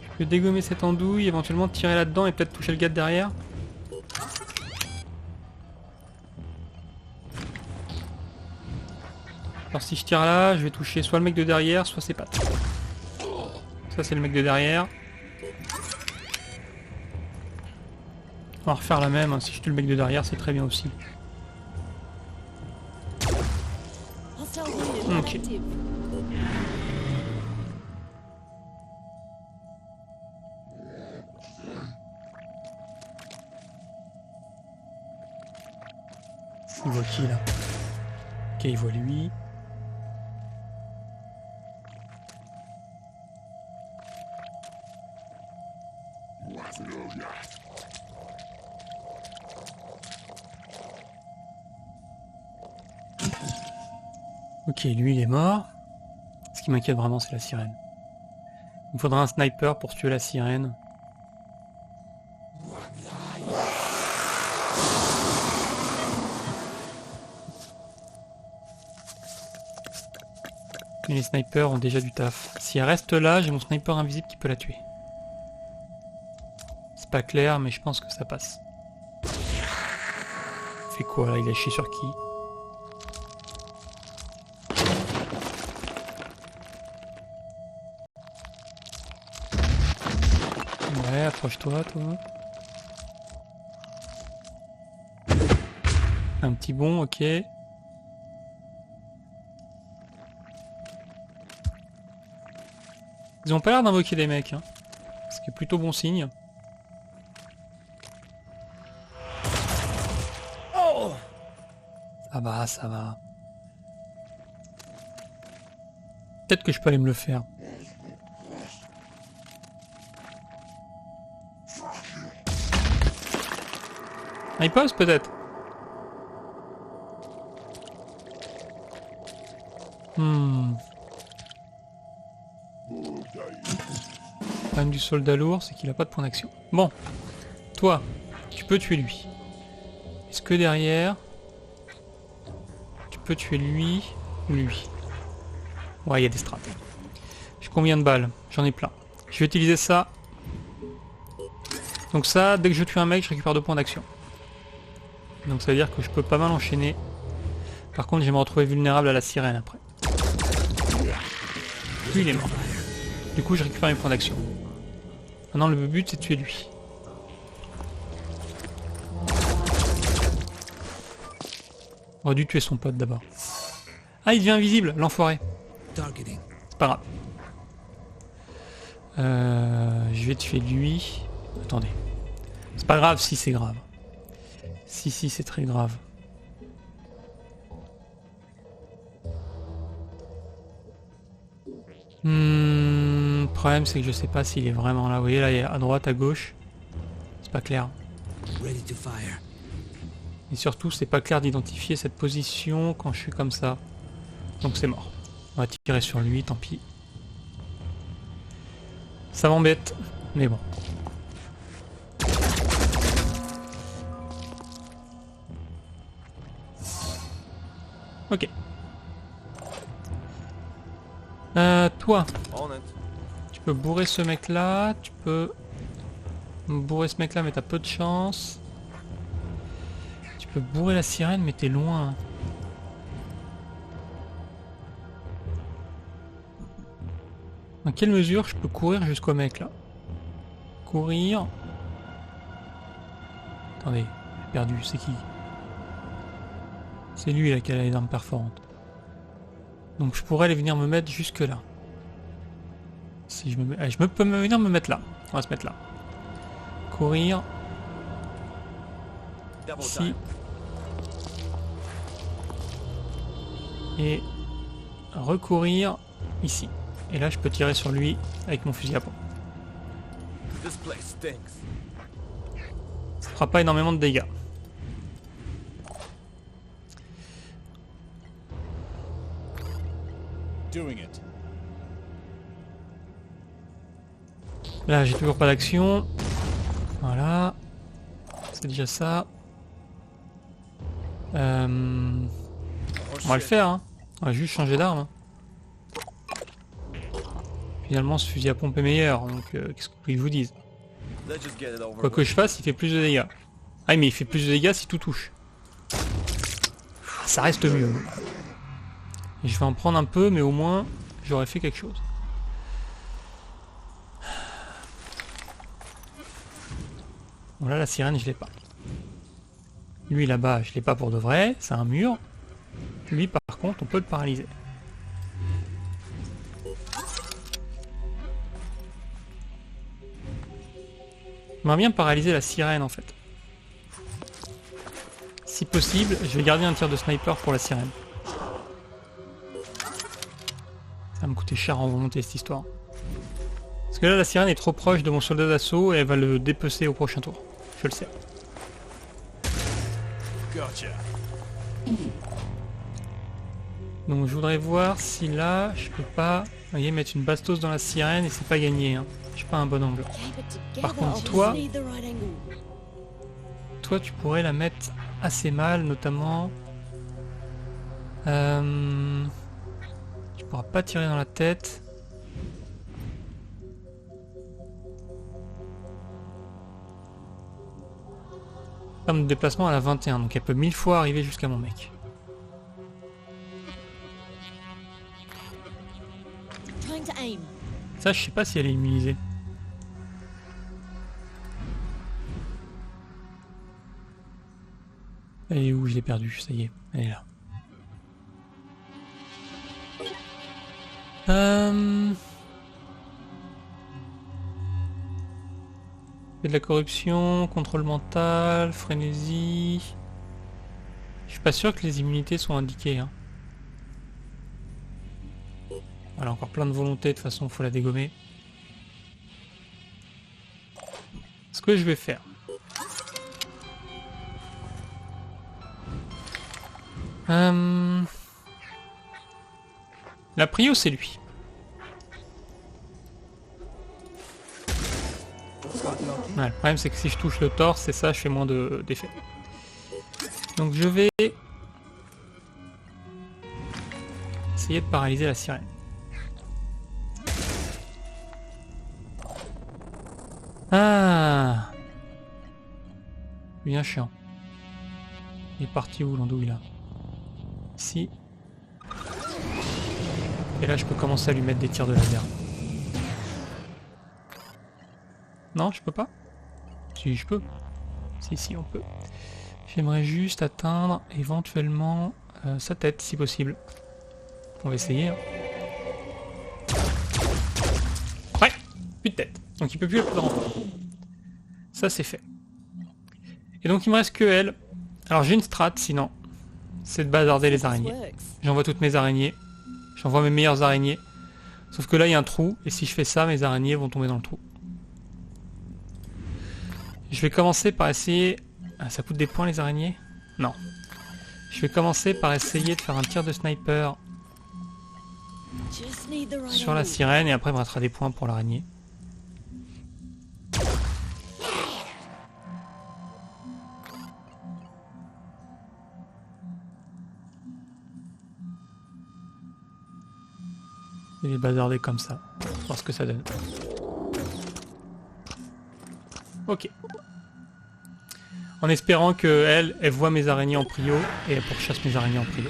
Je peux dégommer cette andouille, éventuellement tirer là-dedans et peut-être toucher le gars de derrière. Alors si je tire là, je vais toucher soit le mec de derrière, soit ses pattes. Ça c'est le mec de derrière. On va refaire la même, hein. Si je tue le mec de derrière, c'est très bien aussi. Ok. Il voit qui là? Ok, il voit lui. Ok, lui il est mort. Ce qui m'inquiète vraiment c'est la sirène. Il me faudra un sniper pour tuer la sirène. Mais les snipers ont déjà du taf. Si elle reste là, j'ai mon sniper invisible qui peut la tuer. C'est pas clair, mais je pense que ça passe. Il fait quoi là? Il a chié sur qui? Ouais, approche-toi, toi. Un petit bon, ok. Ils ont pas l'air d'invoquer des mecs, hein. Ce qui est plutôt bon signe. Oh! Ah bah, ça va. Peut-être que je peux aller me le faire. Ah, il pose peut-être. Le problème du soldat lourd, c'est qu'il a pas de point d'action. Bon, toi, tu peux tuer lui. Est-ce que derrière, tu peux tuer lui ou lui? Ouais, il y a des strats. J'ai combien de balles? J'en ai plein. Je vais utiliser ça. Donc ça, dès que je tue un mec, je récupère 2 points d'action. Donc ça veut dire que je peux pas mal enchaîner. Par contre, je vais me retrouver vulnérable à la sirène après. Lui, il est mort. Du coup, je récupère mes points d'action. Maintenant, le but, c'est de tuer lui. On aurait dû tuer son pote d'abord. Ah, il devient invisible, l'enfoiré. C'est pas grave. Je vais tuer lui. Attendez. C'est pas grave si c'est grave. Si, c'est très grave. Le problème c'est que je sais pas s'il est vraiment là. Vous voyez là, il est à droite, à gauche. C'est pas clair. Et surtout, c'est pas clair d'identifier cette position quand je suis comme ça. Donc c'est mort. On va tirer sur lui, tant pis. Ça m'embête, mais bon. Ok. Toi, On it. tu peux bourrer ce mec là, tu peux bourrer ce mec là mais t'as peu de chance. Tu peux bourrer la sirène mais t'es loin. Dans quelle mesure je peux courir jusqu'au mec là? Courir. Attendez, j'ai perdu, c'est qui? C'est lui là qui a les armes perforantes. Donc je pourrais aller venir me mettre jusque là. Si je me mets... Allez, peux venir me mettre là. On va se mettre là. Courir. Double Ici. time. Et recourir ici. Et là je peux tirer sur lui avec mon fusil à pompe. This place stinks. Ça fera pas énormément de dégâts. Doing it. Là j'ai toujours pas d'action. Voilà. C'est déjà ça. Oh, On va le shit. faire hein. On va juste changer d'arme. Finalement ce fusil à pompe est meilleur, donc qu'est-ce qu'ils vous disent? Let's just get it over Quoi que je fasse, il fait plus de dégâts. Ah mais il fait plus de dégâts si tout touche. Ça reste mieux. Et je vais en prendre un peu, mais au moins j'aurais fait quelque chose. Bon là la sirène je l'ai pas. Lui là-bas je l'ai pas pour de vrai, c'est un mur. Lui par contre on peut le paralyser. J'aimerais bien paralyser la sirène en fait. Si possible, je vais garder un tir de sniper pour la sirène. Ça va me coûter cher en volonté cette histoire. Parce que là la sirène est trop proche de mon soldat d'assaut et elle va le dépecer au prochain tour. Je le sais. Gotcha. Donc je voudrais voir si là je peux pas, vous voyez, mettre une bastos dans la sirène et c'est pas gagné. Hein. J'ai pas un bon angle. Par contre toi tu pourrais la mettre assez mal, notamment. Tu pourras pas tirer dans la tête. En termes de déplacement, elle a 21, donc elle peut 1000 fois arriver jusqu'à mon mec. Ça, je sais pas si elle est immunisée. Elle est où? Je l'ai perdue, ça y est, elle est là. Fait de la corruption, contrôle mental, frénésie. Je suis pas sûr que les immunités sont indiquées. Hein. Voilà, encore plein de volonté, de toute façon, faut la dégommer. Ce que je vais faire. La prio, c'est lui. Ouais, le problème, c'est que si je touche le torse, c'est ça, je fais moins d'effets. Donc je vais essayer de paralyser la sirène. Ah, bien chiant. Il est parti où l'andouille là? Ici. Et là je peux commencer à lui mettre des tirs de laser. Non, je peux pas? Si, je peux. Si, on peut. J'aimerais juste atteindre éventuellement sa tête si possible. On va essayer. Hein. Ouais, plus de tête. Donc il peut plus être dans. Ça c'est fait. Et donc il me reste que elle. Alors j'ai une strat sinon. C'est de bazarder les araignées. J'envoie toutes mes araignées. J'envoie mes meilleures araignées. Sauf que là il y a un trou. Et si je fais ça, mes araignées vont tomber dans le trou. Je vais commencer par essayer... Ah, ça coûte des points les araignées? Non. Je vais commencer par essayer de faire un tir de sniper sur la sirène et après il me restera des points pour l'araignée. Je vais les bazarder comme ça. Voir ce que ça donne. Ok. En espérant que elle voit mes araignées en prio et elle pourchasse mes araignées en prio.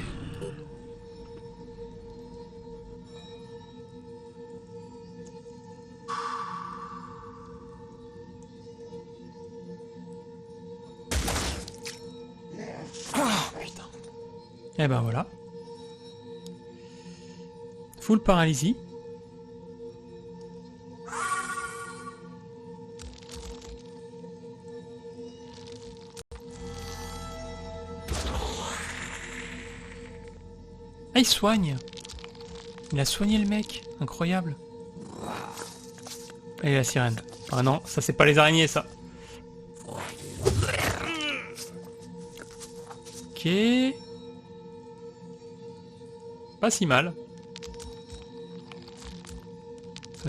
Putain. Et ben voilà. Full paralysie. Ah, il soigne. Il a soigné le mec. Incroyable. Et la sirène. Ah non, ça c'est pas les araignées, ça. Ok. Pas si mal.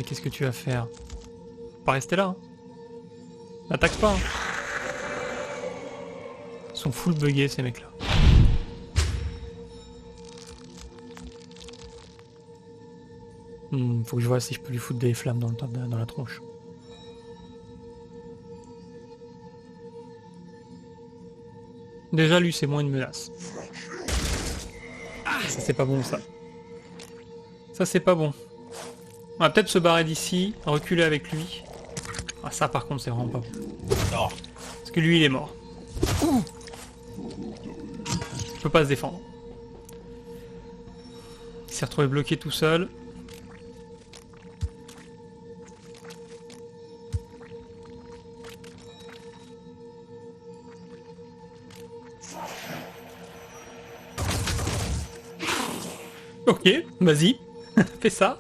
Qu'est-ce que tu vas faire? Faut pas rester là. Hein. N'attaque pas. Hein. Ils sont full buggés, ces mecs-là. Faut que je vois si je peux lui foutre des flammes dans la tronche. Déjà, lui, c'est moins une menace. Ça, c'est pas bon, ça. Ça, c'est pas bon. On va peut-être se barrer d'ici, reculer avec lui. Ah, ça, par contre, c'est vraiment pas bon. Non. Parce que lui, il est mort. Il peut pas se défendre. Il s'est retrouvé bloqué tout seul. Ok, vas-y, fais ça.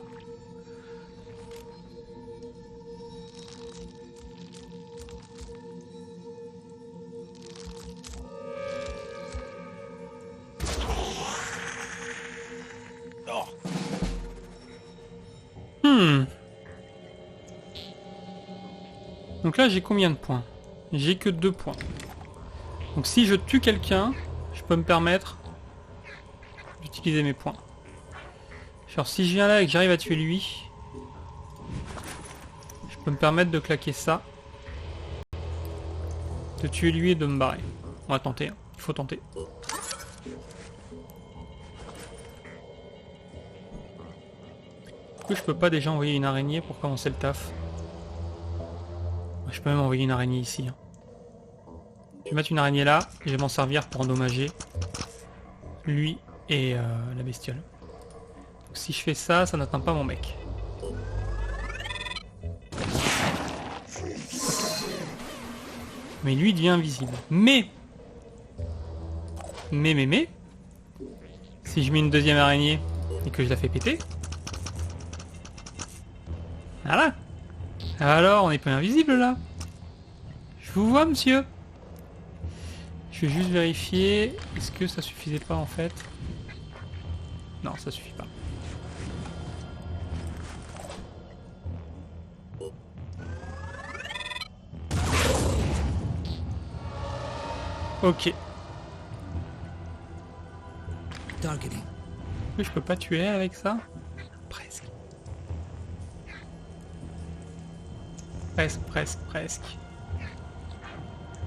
Donc là, j'ai combien de points? J'ai que 2 points. Donc si je tue quelqu'un, je peux me permettre d'utiliser mes points. Genre si je viens là et que j'arrive à tuer lui, je peux me permettre de claquer ça. De tuer lui et de me barrer. On va tenter, hein. Il faut tenter. Pourquoi je peux pas déjà envoyer une araignée pour commencer le taf? Je peux même envoyer une araignée ici. Hein. Je vais mettre une araignée là, et je vais m'en servir pour endommager lui et la bestiole. Donc, si je fais ça, ça n'atteint pas mon mec. Mais lui devient invisible. Mais si je mets une deuxième araignée et que je la fais péter, voilà. Alors, on n'est pas invisible là. Je vous vois, monsieur. Je vais juste vérifier. Est-ce que ça suffisait pas en fait? Non, ça suffit pas. Ok. Je peux pas tuer avec ça? Presque. Presque.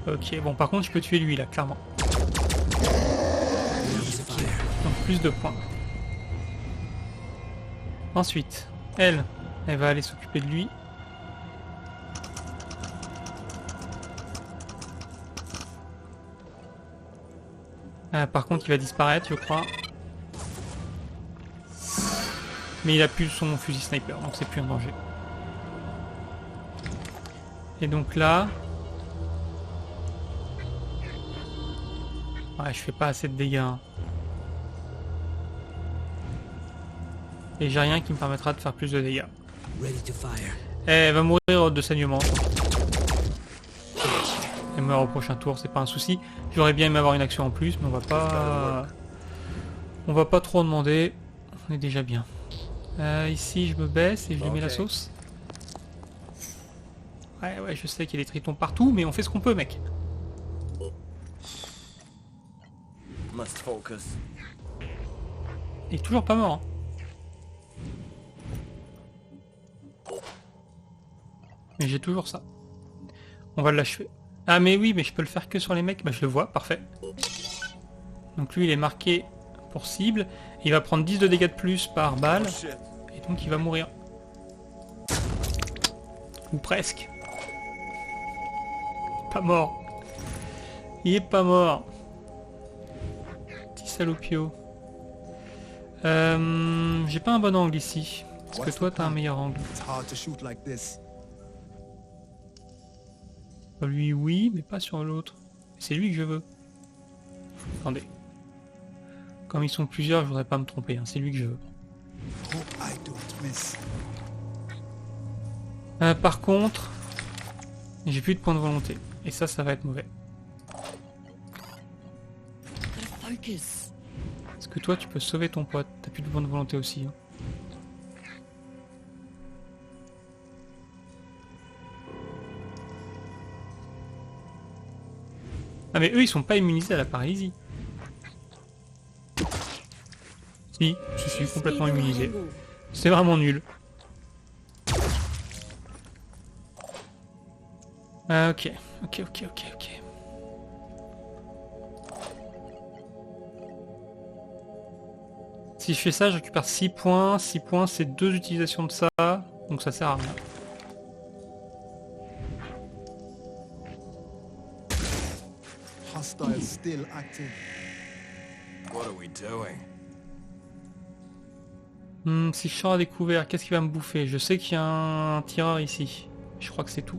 Ok, bon par contre je peux tuer lui là, clairement. Donc plus de points. Ensuite, elle va aller s'occuper de lui. Par contre il va disparaître je crois. Mais il a plus son fusil sniper, donc c'est plus un danger. Et donc là... Ouais, je fais pas assez de dégâts. Hein. Et j'ai rien qui me permettra de faire plus de dégâts. Elle va mourir de saignement. Elle meurt au prochain tour, c'est pas un souci. J'aurais bien aimé avoir une action en plus, mais on va pas... On va pas trop en demander. On est déjà bien. Ici, je me baisse et je lui mets la sauce. Ouais, je sais qu'il y a des tritons partout, mais on fait ce qu'on peut, mec. Il est toujours pas mort. Hein. Mais j'ai toujours ça. On va l'achever. Ah mais oui, mais je peux le faire que sur les mecs. Bah je le vois, parfait. Donc lui il est marqué pour cible. Il va prendre 10 de dégâts de plus par balle. Oh shit. Et donc il va mourir. Ou presque. Pas mort. Il est pas mort. Petit salopio. J'ai pas un bon angle ici. Est-ce que toi t'as un meilleur angle? It's hard to shoot like this. Lui oui, mais pas sur l'autre. C'est lui que je veux. Attendez. Comme ils sont plusieurs, je voudrais pas me tromper. Hein. C'est lui que je veux. Hope I don't miss. Par contre, j'ai plus de points de volonté. Et ça va être mauvais. Focus. Est-ce que toi tu peux sauver ton pote? T'as plus de points de volonté aussi. Hein. Ah mais eux ils sont pas immunisés à la paralysie. Si, je suis complètement immunisé. C'est vraiment nul. Ok. Si je fais ça, je récupère 6 points. 6 points, c'est 2 utilisations de ça. Donc ça sert à rien. Hostiles still active. What are we doing? Si je sors à découvert, qu'est-ce qui va me bouffer? Je sais qu'il y a un tireur ici. Je crois que c'est tout.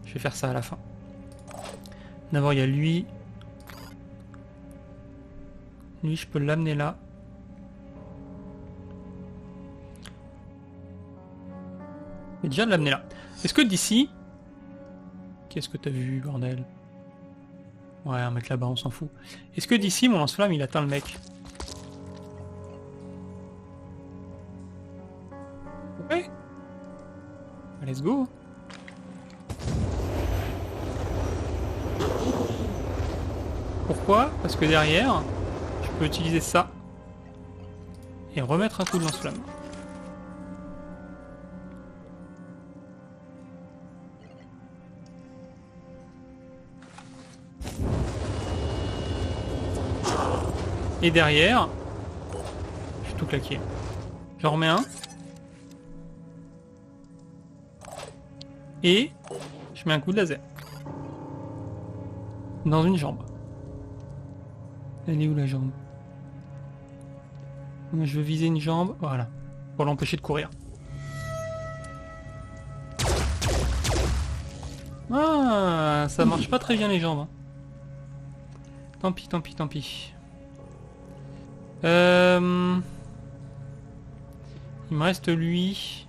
Je vais faire ça à la fin. D'abord, il y a lui. Lui, je peux l'amener là. Je vais déjà l'amener là. Est-ce que d'ici... Qu'est-ce que t'as vu, bordel? Ouais, un mec là-bas, on s'en fout. Est-ce que d'ici, mon lance-flamme, il atteint le mec? Ouais. Let's go. Pourquoi? Parce que derrière, je peux utiliser ça et remettre un coup de lance-flamme. Et derrière, je vais tout claquer. J'en remets un. Et je mets un coup de laser. Dans une jambe. Elle est où la jambe? Je veux viser une jambe, voilà. Pour l'empêcher de courir. Ah, ça marche pas très bien les jambes. Hein. Tant pis, tant pis, tant pis. Il me reste lui.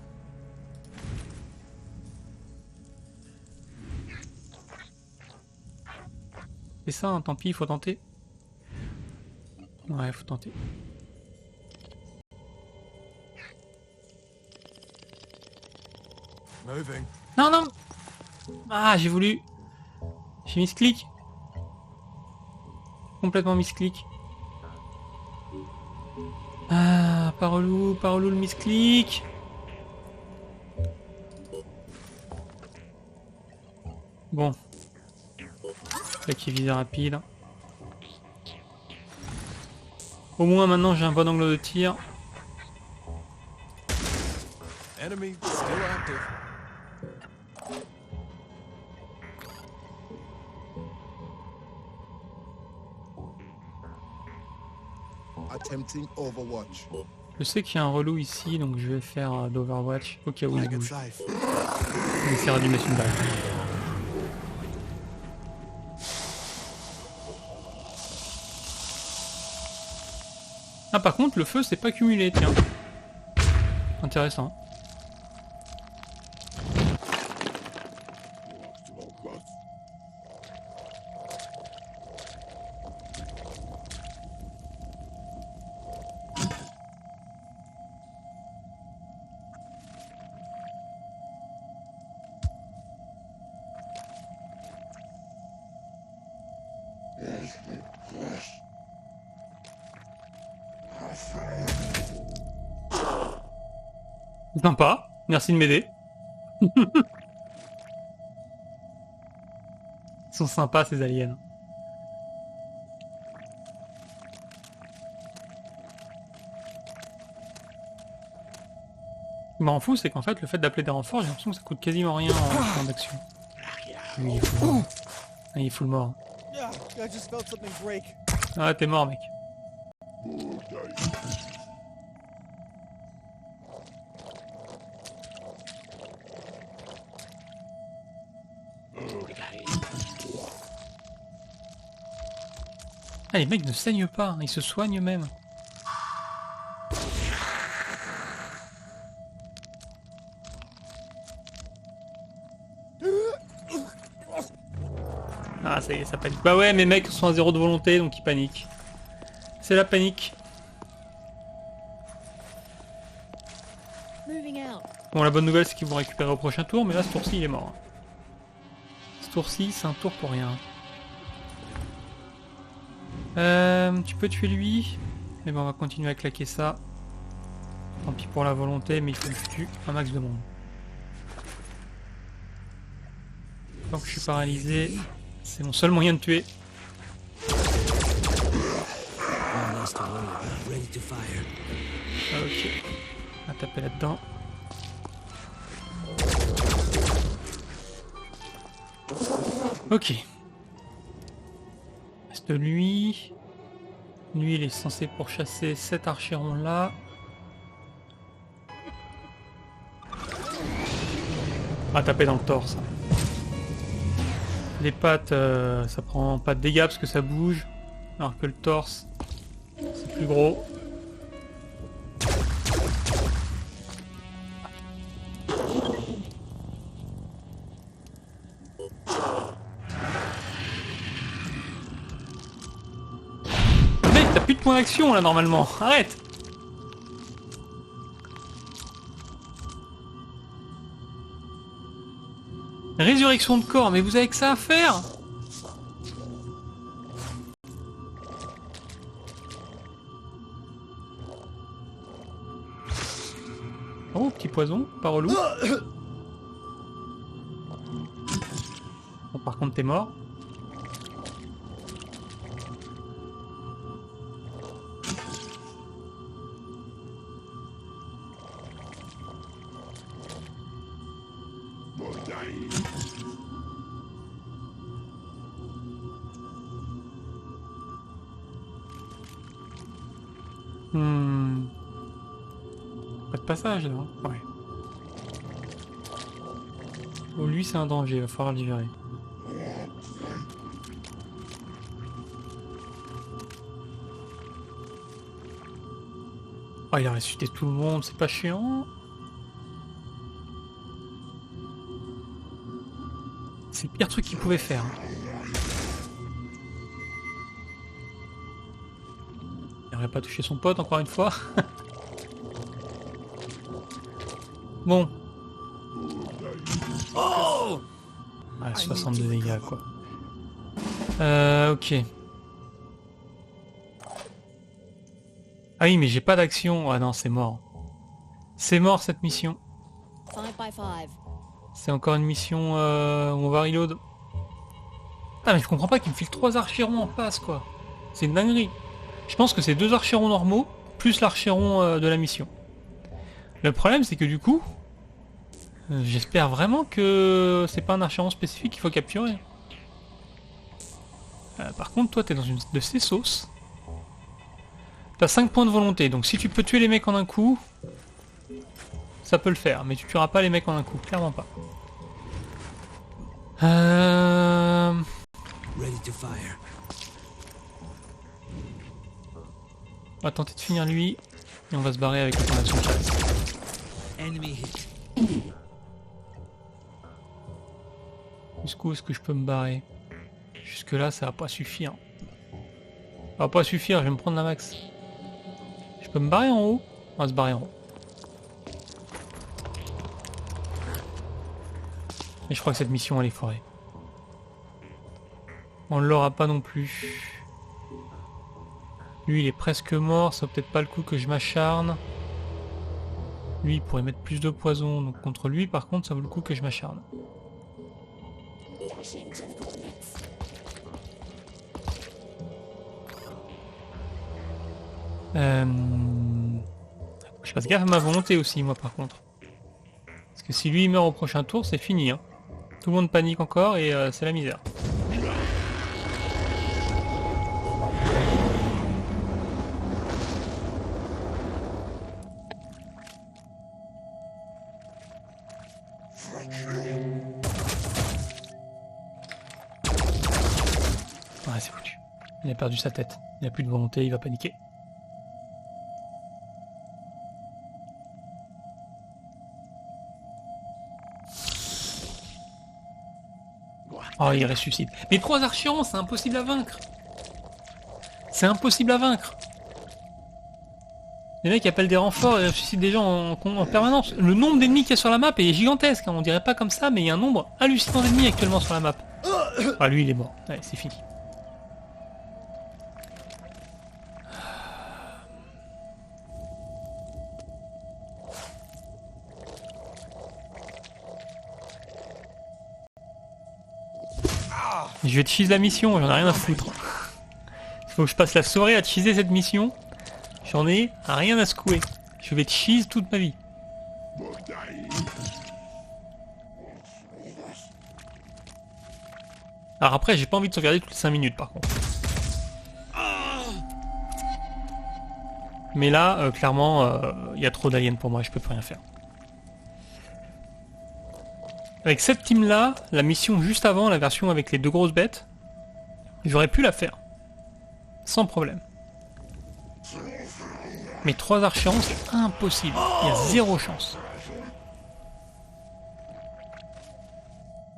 C'est ça, hein, tant pis, il faut tenter. Ouais, faut tenter. Moving. Non, non. Ah, j'ai voulu. J'ai mis ce clic. Complètement mis ce clic. Ah, pas relou le misclick. Bon. Là qui vise rapide. Au moins maintenant j'ai un bon angle de tir. Enemy still active. Attempting Overwatch. Je sais qu'il y a un relou ici, donc je vais faire d'Overwatch au cas où il Like bouge. it's life. Il essaiera d'y mettre une balle. Ah par contre le feu c'est pas cumulé, tiens. Intéressant. Sympa, merci de m'aider. Ils sont sympas ces aliens. Ce qui m'en fout, c'est qu'en fait, le fait d'appeler des renforts, j'ai l'impression que ça coûte quasiment rien en temps d'action. Lui, il est full mort. Ah, il est full mort. I just felt something break. Ah, t'es mort, mec. Ah, les mecs ne saignent pas, ils se soignent même. Ah, ça y est, ça panique. Bah ouais, mes mecs sont à 0 de volonté, donc ils paniquent. C'est la panique. Bon, la bonne nouvelle, c'est qu'ils vont récupérer au prochain tour, mais là, ce tour-ci, il est mort. Ce tour-ci, c'est un tour pour rien. Tu peux tuer lui. Mais bon, on va continuer à claquer ça. Tant pis pour la volonté, mais il faut que je tue un max de monde. Tant que je suis paralysé, c'est mon seul moyen de tuer. Ah, ok. On va taper là-dedans. Ok. Reste lui. Lui, il est censé pourchasser cet archeron là. On va taper dans le torse. Les pattes, ça prend pas de dégâts parce que ça bouge. Alors que le torse, c'est plus gros. Mec, t'as plus de points d'action là normalement. Arrête! Résurrection de corps, mais vous avez que ça à faire! Oh, petit poison, pas relou. Bon, par contre, t'es mort. Pas de passage là, hein. Ouais. Oh, lui c'est un danger, il va falloir le libérer. Oh, il a ressuscité tout le monde, c'est pas chiant. C'est le pire truc qu'il pouvait faire. Il n'aurait pas touché son pote encore une fois. Bon. Oh ah, 62 dégâts quoi. Ok. Ah oui mais j'ai pas d'action. Ah non c'est mort. C'est mort cette mission. C'est encore une mission où on va reload. Ah mais je comprends pas qu'il me file 3 archérons en face quoi. C'est une dinguerie. Je pense que c'est 2 archérons normaux plus l'archéron de la mission. Le problème c'est que du coup, j'espère vraiment que c'est pas un archéron spécifique qu'il faut capturer. Par contre toi t'es dans une de ces sauces. T'as 5 points de volonté, donc si tu peux tuer les mecs en un coup, ça peut le faire, mais tu tueras pas les mecs en un coup, clairement pas. On va tenter de finir lui, et on va se barrer avec le point d'action qui reste. Jusqu'où est-ce que je peux me barrer? Jusque là ça va pas suffire. Ça va pas suffire, je vais me prendre la max. Je peux me barrer en haut? On va se barrer en haut. Et je crois que cette mission elle est foirée. On ne l'aura pas non plus. Lui il est presque mort, ça vaut peut-être pas le coup que je m'acharne. Lui il pourrait mettre plus de poison, donc contre lui par contre ça vaut le coup que je m'acharne. Je fasse gaffe à ma volonté aussi, moi, par contre. Parce que si lui il meurt au prochain tour, c'est fini. Hein. Tout le monde panique encore et c'est la misère. Ouais, c'est foutu. Il a perdu sa tête. Il n'a plus de volonté, il va paniquer. Oh, il ressuscite. Mais 3 archers, c'est impossible à vaincre. C'est impossible à vaincre. Les mecs appellent des renforts et ressuscitent des gens en permanence. Le nombre d'ennemis qu'il y a sur la map est gigantesque. Hein. On dirait pas comme ça, mais il y a un nombre hallucinant d'ennemis actuellement sur la map. Ah, lui, il est mort. Allez, c'est fini. Je vais cheese la mission, j'en ai rien à foutre. Il faut que je passe la soirée à cheeser cette mission. J'en ai rien à secouer. Je vais cheese toute ma vie. Alors après, j'ai pas envie de sauvegarder toutes les 5 minutes par contre. Mais là, clairement, il y a trop d'aliens pour moi, je peux plus rien faire. Avec cette team-là, la mission juste avant, la version avec les 2 grosses bêtes, j'aurais pu la faire. Sans problème. Mais 3 archers, c'est impossible. Il y a 0 chance.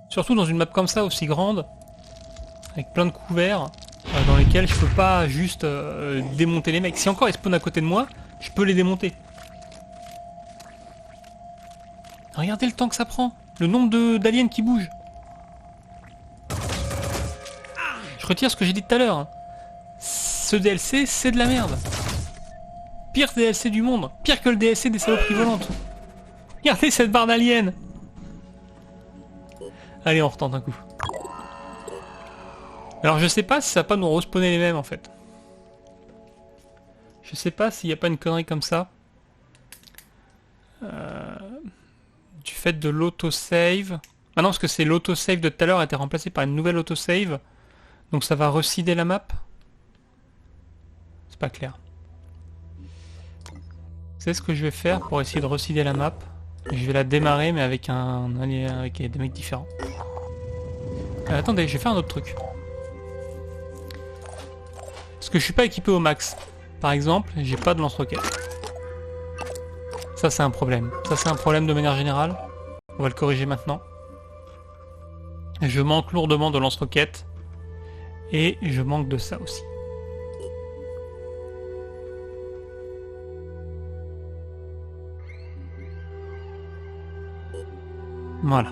Surtout dans une map comme ça, aussi grande, avec plein de couverts, dans lesquels je peux pas juste démonter les mecs. Si encore ils spawnent à côté de moi, je peux les démonter. Regardez le temps que ça prend. Le nombre d'aliens qui bougent. Je retire ce que j'ai dit tout à l'heure. Hein. Ce DLC, c'est de la merde. Pire DLC du monde. Pire que le DLC des saloperies volantes. Regardez cette barre d'aliens. Allez, on retente un coup. Alors je sais pas si ça va pas nous respawner les mêmes en fait. Je sais pas s'il n'y a pas une connerie comme ça. Du fait de l'autosave. Ah non, parce que c'est l'autosave de tout à l'heure a été remplacé par une nouvelle autosave. Donc ça va resider la map. C'est pas clair. C'est ce que je vais faire pour essayer de resider la map. Je vais la démarrer mais avec avec des mecs différents. Attendez, je vais faire un autre truc. Parce que je suis pas équipé au max. Par exemple, j'ai pas de lance-roquette. Ça c'est un problème. Ça c'est un problème de manière générale. On va le corriger maintenant. Je manque lourdement de lance-roquettes. Et je manque de ça aussi. Voilà.